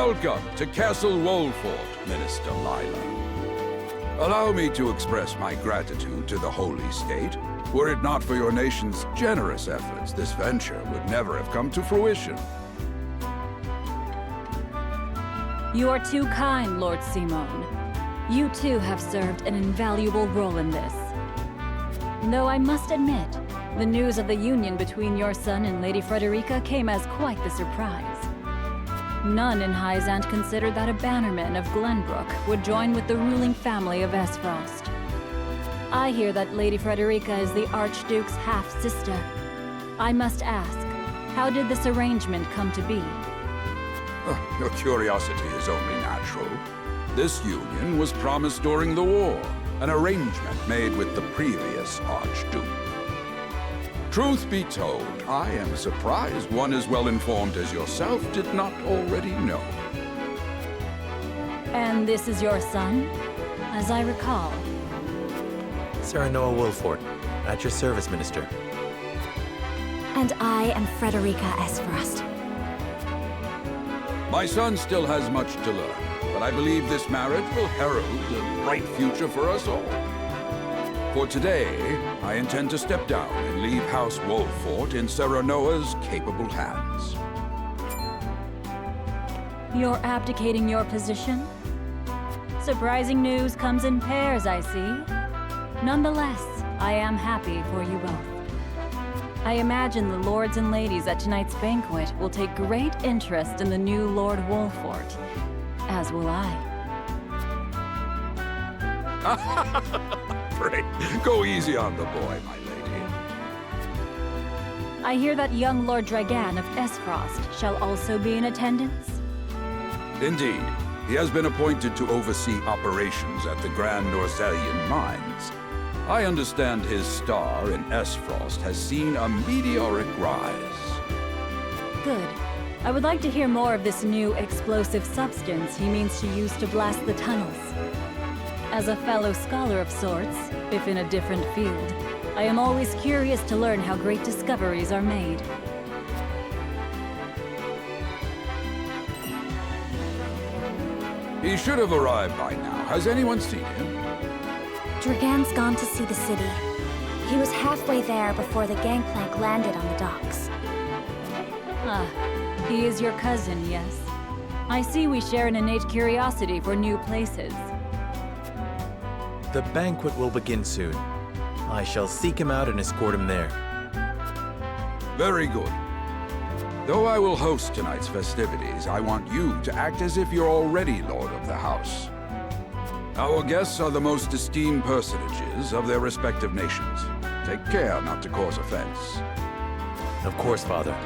Welcome to Castle Wolfort, Minister Lila. Allow me to express my gratitude to the Holy State. Were it not for your nation's generous efforts, this venture would never have come to fruition. You are too kind, Lord Simone. You too have served an invaluable role in this. Though I must admit, the news of the union between your son and Lady Frederica came as quite the surprise. None in Hyzant considered that a bannerman of Glenbrook would join with the ruling family of Esfrost. I hear that Lady Frederica is the Archduke's half-sister. I must ask, how did this arrangement come to be? Your curiosity is only natural. This union was promised during the war, an arrangement made with the previous Archduke. Truth be told, I am surprised one as well informed as yourself did not already know. And this is your son, as I recall. Serenoa Wolfort, at your service, Minister. And I am Frederica Esfrost. My son still has much to learn, but I believe this marriage will herald a bright future for us all. For today, I intend to step down and leave House Wolfort in Serenoa's capable hands. You're abdicating your position? Surprising news comes in pairs, I see. Nonetheless, I am happy for you both. I imagine the lords and ladies at tonight's banquet will take great interest in the new Lord Wolfort, as will I. Pray, go easy on the boy, my lady. I hear that young Lord Dragan of Esfrost shall also be in attendance? Indeed. He has been appointed to oversee operations at the Grand Orselian Mines. I understand his star in Esfrost has seen a meteoric rise. Good. I would like to hear more of this new explosive substance he means to use to blast the tunnels. As a fellow scholar of sorts, if in a different field, I am always curious to learn how great discoveries are made. He should have arrived by now. Has anyone seen him? Dragan's gone to see the city. He was halfway there before the gangplank landed on the docks. Ah, he is your cousin, yes? I see we share an innate curiosity for new places. The banquet will begin soon. I shall seek him out and escort him there. Very good. Though I will host tonight's festivities, I want you to act as if you're already Lord of the House. Our guests are the most esteemed personages of their respective nations. Take care not to cause offense. Of course, Father.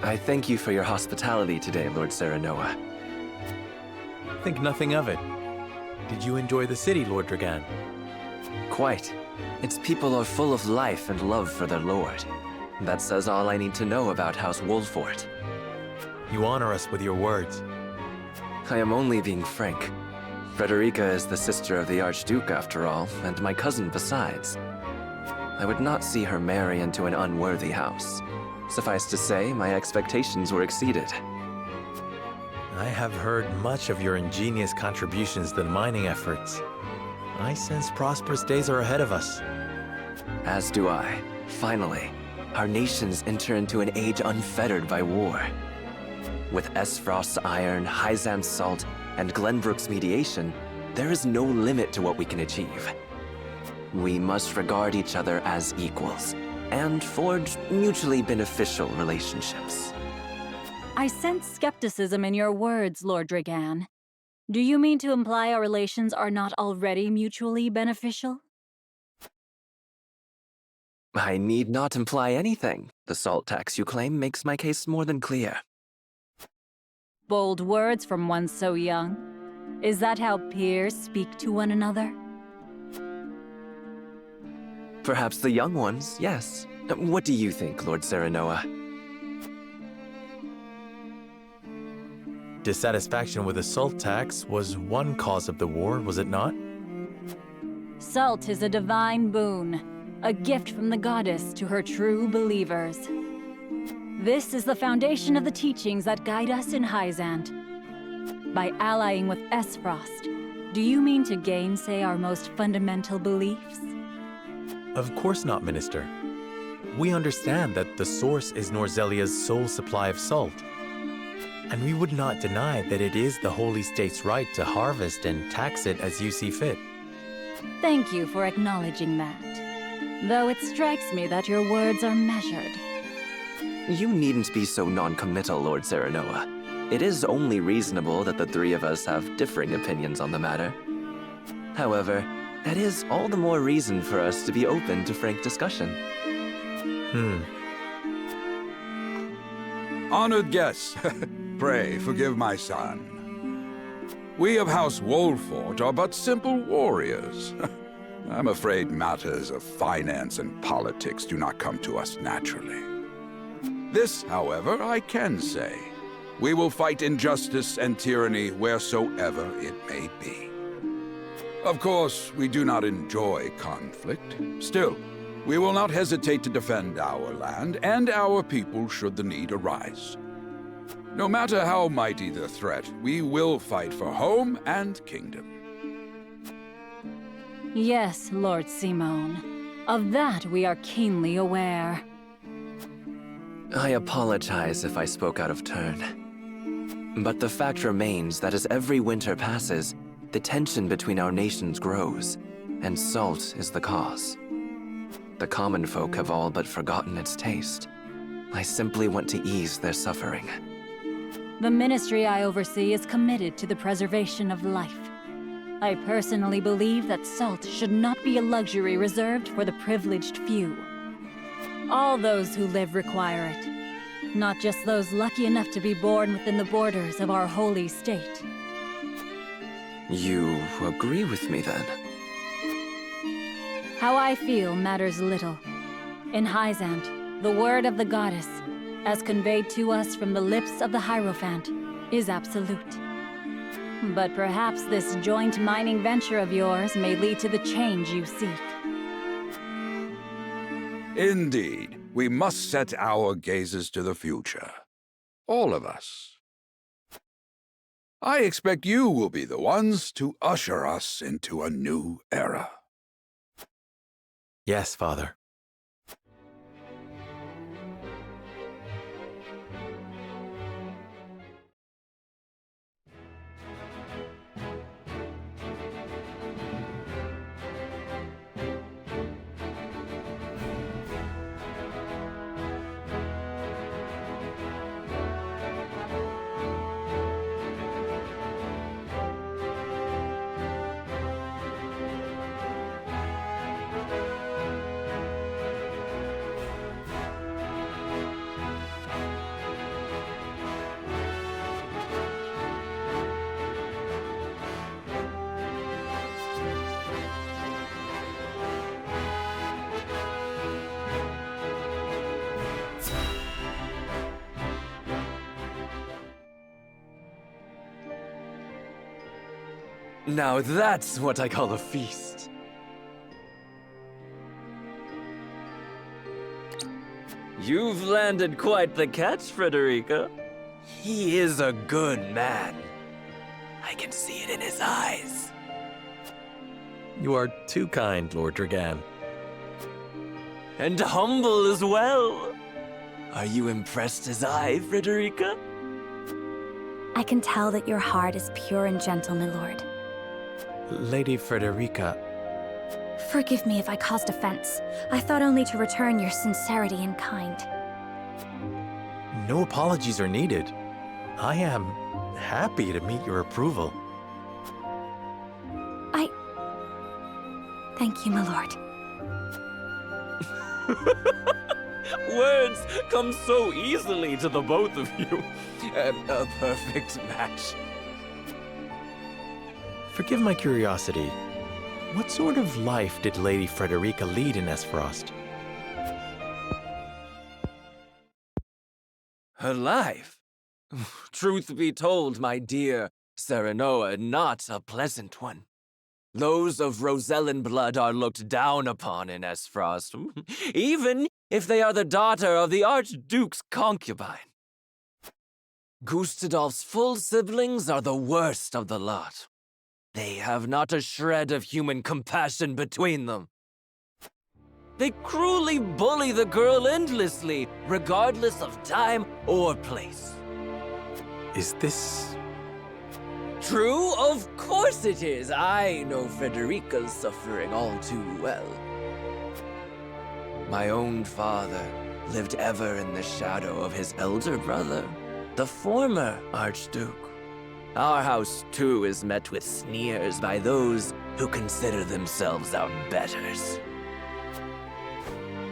I thank you for your hospitality today, Lord Serenoa. Think nothing of it. Did you enjoy the city, Lord Dragan? Quite. Its people are full of life and love for their lord. That says all I need to know about House Wolfort. You honor us with your words. I am only being frank. Frederica is the sister of the Archduke, after all, and my cousin besides. I would not see her marry into an unworthy house. Suffice to say, my expectations were exceeded. I have heard much of your ingenious contributions to the mining efforts. I sense prosperous days are ahead of us. As do I. Finally, our nations enter into an age unfettered by war. With Esfrost's iron, Hyzan's salt, and Glenbrook's mediation, there is no limit to what we can achieve. We must regard each other as equals, and forge mutually beneficial relationships. I sense skepticism in your words, Lord Dragan. Do you mean to imply our relations are not already mutually beneficial? I need not imply anything. The salt tax you claim makes my case more than clear. Bold words from one so young. Is that how peers speak to one another? Perhaps the young ones, yes. What do you think, Lord Serenoa? Dissatisfaction with the salt tax was one cause of the war, was it not? Salt is a divine boon, a gift from the goddess to her true believers. This is the foundation of the teachings that guide us in Hyzant. By allying with Esfrost, do you mean to gainsay our most fundamental beliefs? Of course not, Minister. We understand that the source is Norzelia's sole supply of salt. And we would not deny that it is the Holy State's right to harvest and tax it as you see fit. Thank you for acknowledging that. Though it strikes me that your words are measured. You needn't be so non-committal, Lord Serenoa. It is only reasonable that the three of us have differing opinions on the matter. However, that is all the more reason for us to be open to frank discussion. Honored guests, pray forgive my son. We of House Wolfort are but simple warriors. I'm afraid matters of finance and politics do not come to us naturally. This, however, I can say. We will fight injustice and tyranny wheresoever it may be. Of course, we do not enjoy conflict. Still, we will not hesitate to defend our land and our people should the need arise. No matter how mighty the threat, we will fight for home and kingdom. Yes, Lord Simone. Of that we are keenly aware. I apologize if I spoke out of turn. But the fact remains that as every winter passes, the tension between our nations grows, and salt is the cause. The common folk have all but forgotten its taste. I simply want to ease their suffering. The ministry I oversee is committed to the preservation of life. I personally believe that salt should not be a luxury reserved for the privileged few. All those who live require it, not just those lucky enough to be born within the borders of our holy state. You agree with me, then? How I feel matters little. In Hyzant, the word of the goddess, as conveyed to us from the lips of the Hierophant, is absolute. But perhaps this joint mining venture of yours may lead to the change you seek. Indeed, we must set our gazes to the future. All of us. I expect you will be the ones to usher us into a new era. Yes, Father. Now that's what I call a feast. You've landed quite the catch, Frederica. He is a good man. I can see it in his eyes. You are too kind, Lord Dragan. And humble as well. Are you impressed as I, Frederica? I can tell that your heart is pure and gentle, my lord. Lady Frederica. Forgive me if I caused offense. I thought only to return your sincerity and kind. No apologies are needed. I am happy to meet your approval. Thank you, my lord. Words come so easily to the both of you. A perfect match. Forgive my curiosity. What sort of life did Lady Frederica lead in Esfrost? Her life? Truth be told, my dear Serenoa, not a pleasant one. Those of Rosellen blood are looked down upon in Esfrost, even if they are the daughter of the Archduke's concubine. Gustadolf's full siblings are the worst of the lot. They have not a shred of human compassion between them. They cruelly bully the girl endlessly, regardless of time or place. Is this... True? Of course it is. I know Frederica's suffering all too well. My own father lived ever in the shadow of his elder brother, the former Archduke. Our house, too, is met with sneers by those who consider themselves our betters.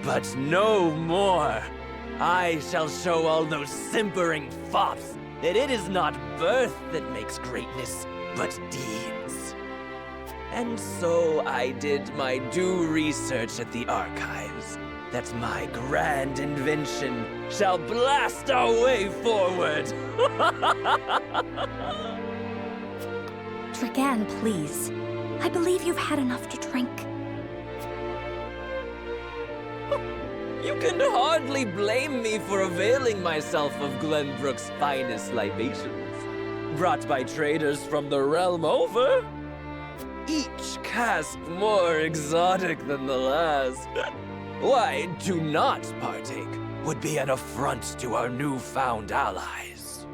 But no more! I shall show all those simpering fops that it is not birth that makes greatness, but deeds. And so I did my due research at the archives, that my grand invention shall blast our way forward. Dragan, please. I believe you've had enough to drink. You can hardly blame me for availing myself of Glenbrook's finest libations, brought by traders from the realm over. Each cask more exotic than the last. Why, to not partake would be an affront to our newfound allies.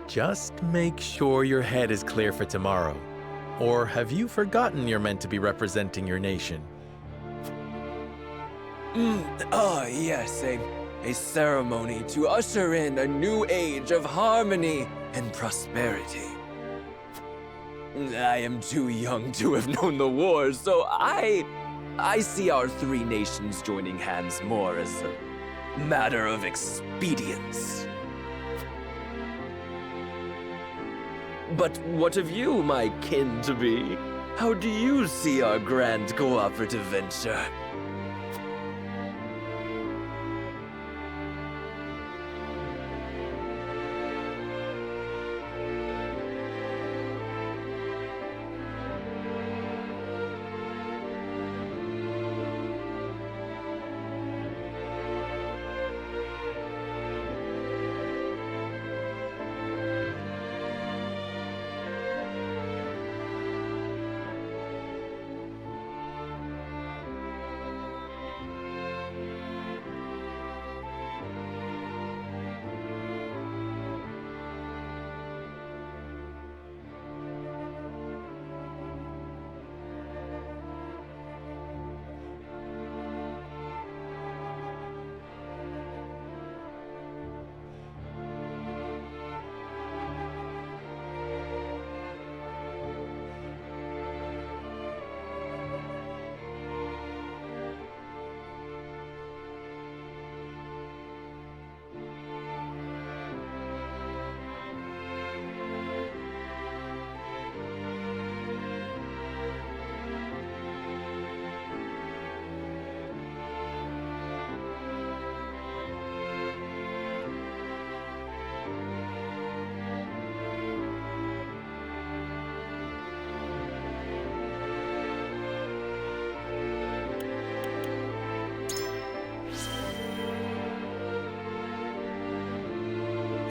Just make sure your head is clear for tomorrow. Or have you forgotten you're meant to be representing your nation? Yes, a ceremony to usher in a new age of harmony and prosperity. I am too young to have known the wars, so I see our three nations joining hands more as a matter of expedience. But what of you, my kin-to-be? How do you see our grand cooperative venture?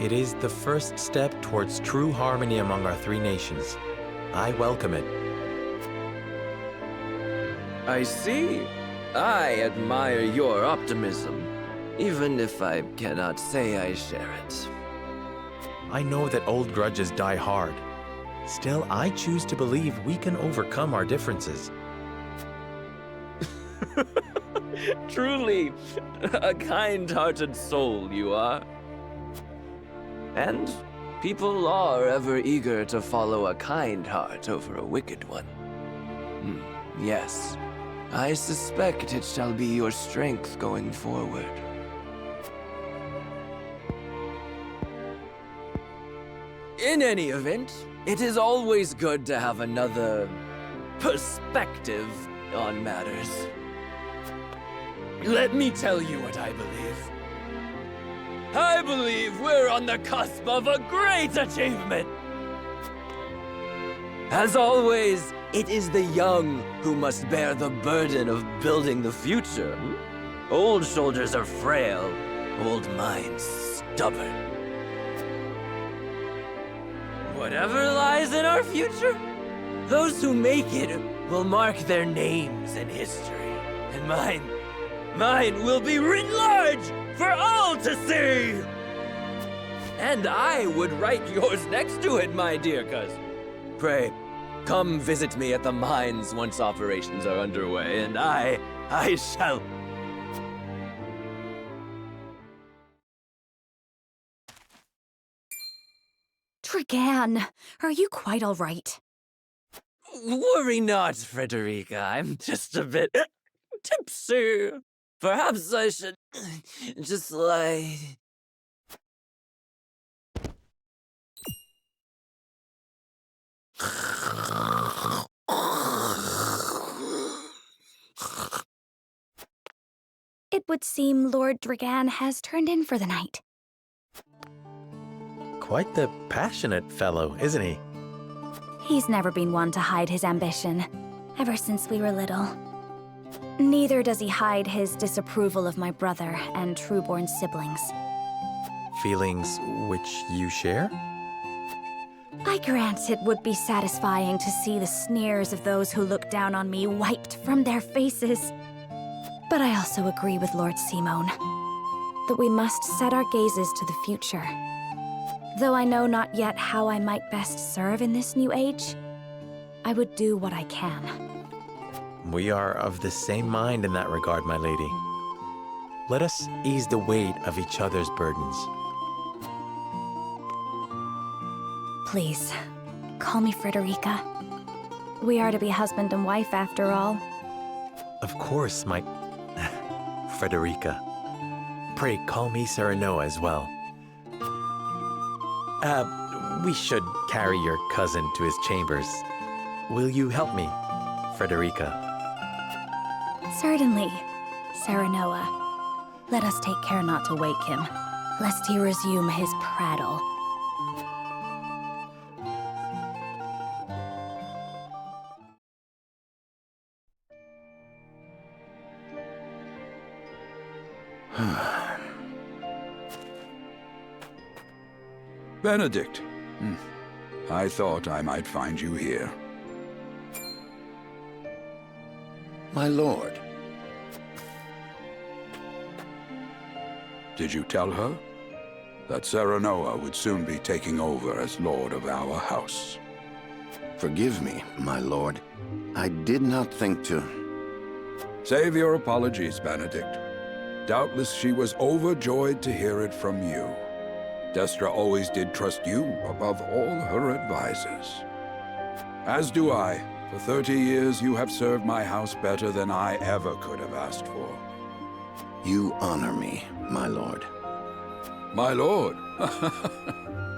It is the first step towards true harmony among our three nations. I welcome it. I see. I admire your optimism, even if I cannot say I share it. I know that old grudges die hard. Still, I choose to believe we can overcome our differences. Truly, a kind-hearted soul you are. And people are ever eager to follow a kind heart over a wicked one. Yes, I suspect it shall be your strength going forward. In any event, it is always good to have another perspective on matters. Let me tell you what I believe. I believe we're on the cusp of a great achievement. As always, it is the young who must bear the burden of building the future. Old shoulders are frail, old minds stubborn. Whatever lies in our future, those who make it will mark their names in history. And mine will be written large for all to see! And I would write yours next to it, my dear cousin. Pray, come visit me at the mines once operations are underway, and I shall... Dragan, are you quite all right? Worry not, Frederica. I'm just a bit tipsy. Perhaps I should just lie. It would seem Lord Dragan has turned in for the night. Quite the passionate fellow, isn't he? He's never been one to hide his ambition, ever since we were little. Neither does he hide his disapproval of my brother and Trueborn siblings. Feelings which you share? I grant it would be satisfying to see the sneers of those who look down on me wiped from their faces. But I also agree with Lord Simone that we must set our gazes to the future. Though I know not yet how I might best serve in this new age, I would do what I can. We are of the same mind in that regard, my lady. Let us ease the weight of each other's burdens. Please, call me Frederica. We are to be husband and wife after all. Of course, my... Frederica. Pray call me Serenoa as well. We should carry your cousin to his chambers. Will you help me, Frederica? Certainly, Serenoa. Let us take care not to wake him, lest he resume his prattle. Benedict. I thought I might find you here. My lord. Did you tell her that Serenoa would soon be taking over as lord of our house? Forgive me, my lord. I did not think to... Save your apologies, Benedict. Doubtless she was overjoyed to hear it from you. Destra always did trust you above all her advisors. As do I. For 30 years you have served my house better than I ever could have asked for. You honor me, my lord. My lord?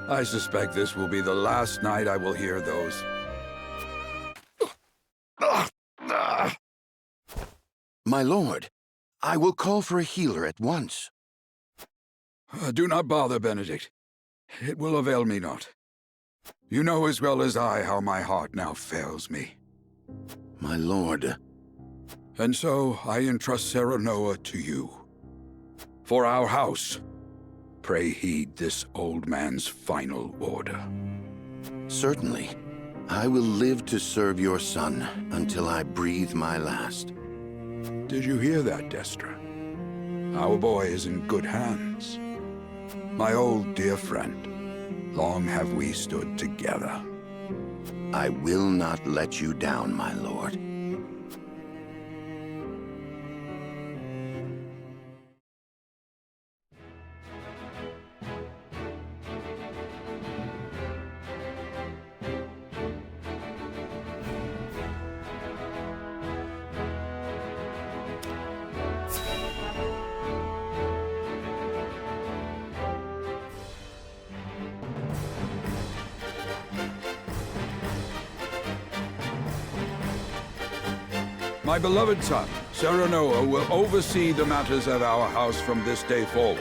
I suspect this will be the last night I will hear those. My lord, I will call for a healer at once. Do not bother, Benedict. It will avail me not. You know as well as I how my heart now fails me. My lord. And so I entrust Serenoa to you. For our house. pray heed this old man's final order. Certainly. I will live to serve your son until I breathe my last. Did you hear that, Destra? Our boy is in good hands. My old dear friend, long have we stood together. I will not let you down, my lord. My beloved son, Serenoa, will oversee the matters of our house from this day forward.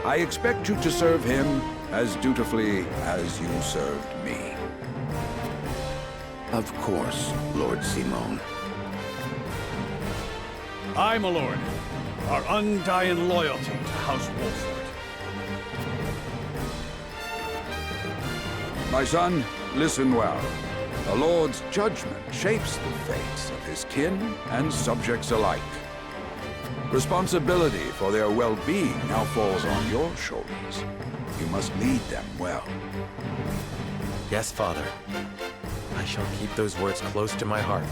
I expect you to serve him as dutifully as you served me. Of course, Lord Simone. I, my lord, our undying loyalty to House Wolford. My son, listen well. The Lord's judgment shapes the fates of his kin and subjects alike. Responsibility for their well-being now falls on your shoulders. You must lead them well. Yes, Father. I shall keep those words close to my heart.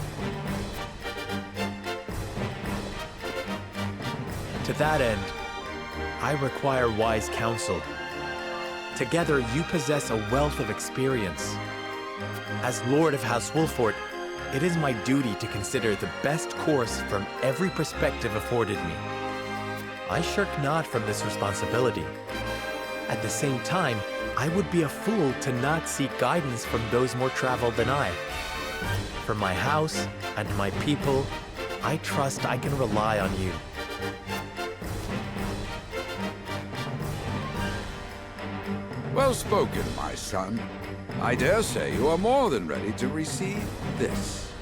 To that end, I require wise counsel. Together, you possess a wealth of experience. As Lord of House Wolford, it is my duty to consider the best course from every perspective afforded me. I shirk not from this responsibility. At the same time, I would be a fool to not seek guidance from those more traveled than I. For my house and my people, I trust I can rely on you. Well spoken, my son. I dare say you are more than ready to receive this.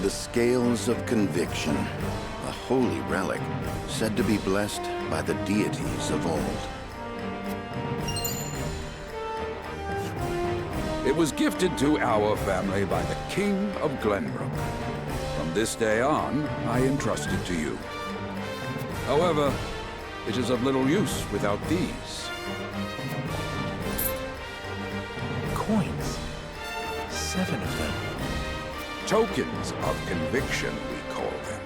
The Scales of Conviction, a holy relic said to be blessed by the deities of old. It was gifted to our family by the King of Glenbrook. From this day on, I entrust it to you. However, it is of little use without these. Coins. 7 of them. Tokens of conviction, we call them.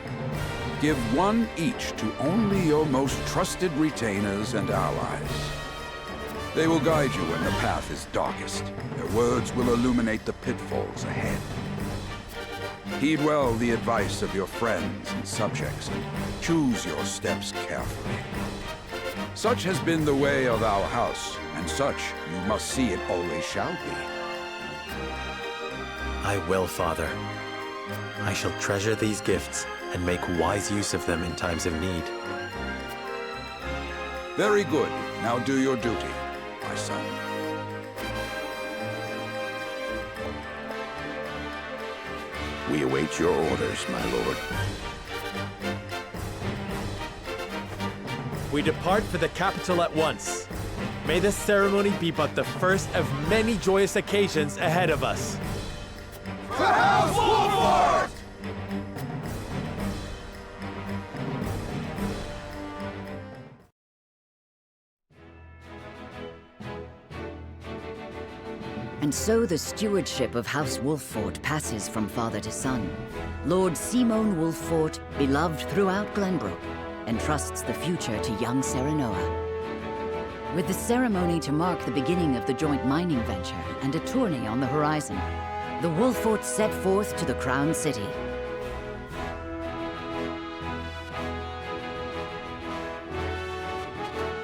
Give one each to only your most trusted retainers and allies. They will guide you when the path is darkest. Their words will illuminate the pitfalls ahead. Heed well the advice of your friends and subjects, and choose your steps carefully. Such has been the way of our house, and such you must see it always shall be. I will, Father. I shall treasure these gifts and make wise use of them in times of need. Very good. Now do your duty, my son. We await your orders, my lord. We depart for the capital at once. May this ceremony be but the first of many joyous occasions ahead of us. For House Wolford! And so the stewardship of House Wolffort passes from father to son. Lord Simon Wolffort, beloved throughout Glenbrook, entrusts the future to young Serenoa. With the ceremony to mark the beginning of the joint mining venture and a tourney on the horizon, the Wolfforts set forth to the Crown City.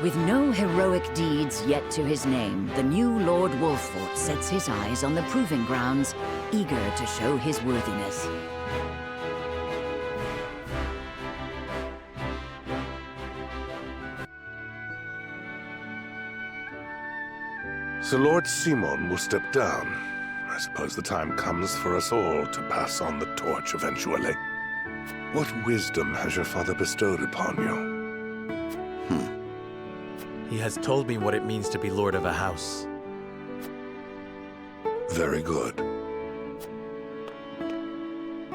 With no heroic deeds yet to his name, the new Lord Wolffort sets his eyes on the proving grounds, eager to show his worthiness. So Lord Simon will step down. I suppose the time comes for us all to pass on the torch eventually. What wisdom has your father bestowed upon you? He has told me what it means to be lord of a house. Very good.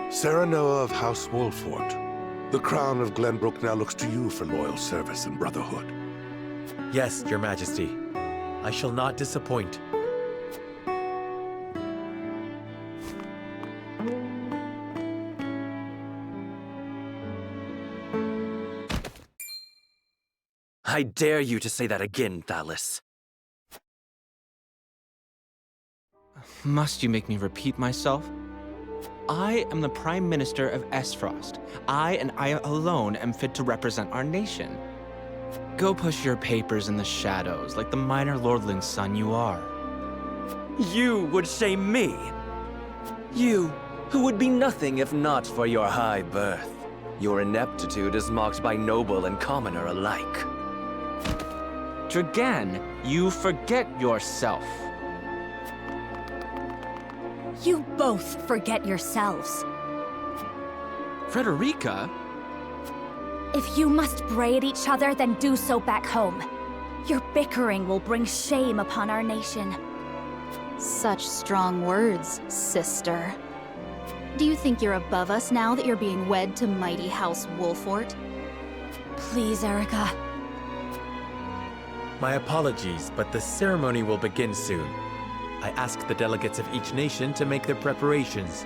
Serenoa of House Wolffort, the crown of Glenbrook now looks to you for loyal service and brotherhood. Yes, Your Majesty. I shall not disappoint. I dare you to say that again, Thalis. Must you make me repeat myself? I am the Prime Minister of Esfrost. I and I alone am fit to represent our nation. Go push your papers in the shadows like the minor lordling's son you are. You would shame me? You, who would be nothing if not for your high birth. Your ineptitude is mocked by noble and commoner alike. Dragan, you forget yourself. You both forget yourselves. Frederica? If you must bray at each other, then do so back home. Your bickering will bring shame upon our nation. Such strong words, sister. Do you think you're above us now that you're being wed to mighty House Wolffort? Please, Erica. My apologies, but the ceremony will begin soon. I ask the delegates of each nation to make their preparations.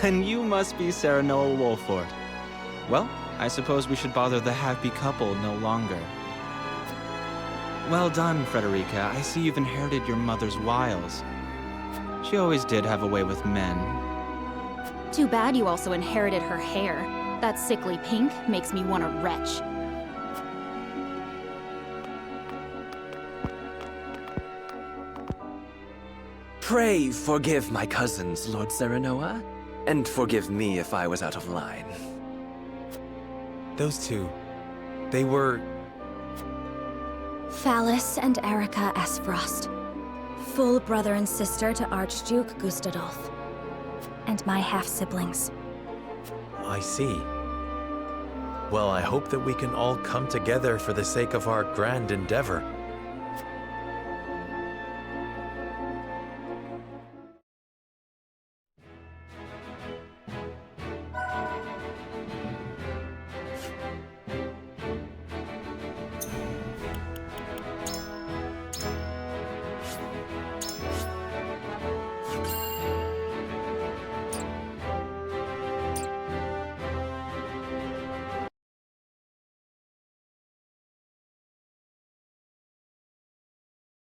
And you must be Serenoa Wolffort. Well, I suppose we should bother the happy couple no longer. Well done, Frederica. I see you've inherited your mother's wiles. She always did have a way with men. Too bad you also inherited her hair. That sickly pink makes me want to retch. Pray forgive my cousins, Lord Serenoa, and forgive me if I was out of line. Those two, they were... Thalis and Erica Esfrost. Full brother and sister to Archduke Gustadolf. And my half-siblings. I see. Well, I hope that we can all come together for the sake of our grand endeavor.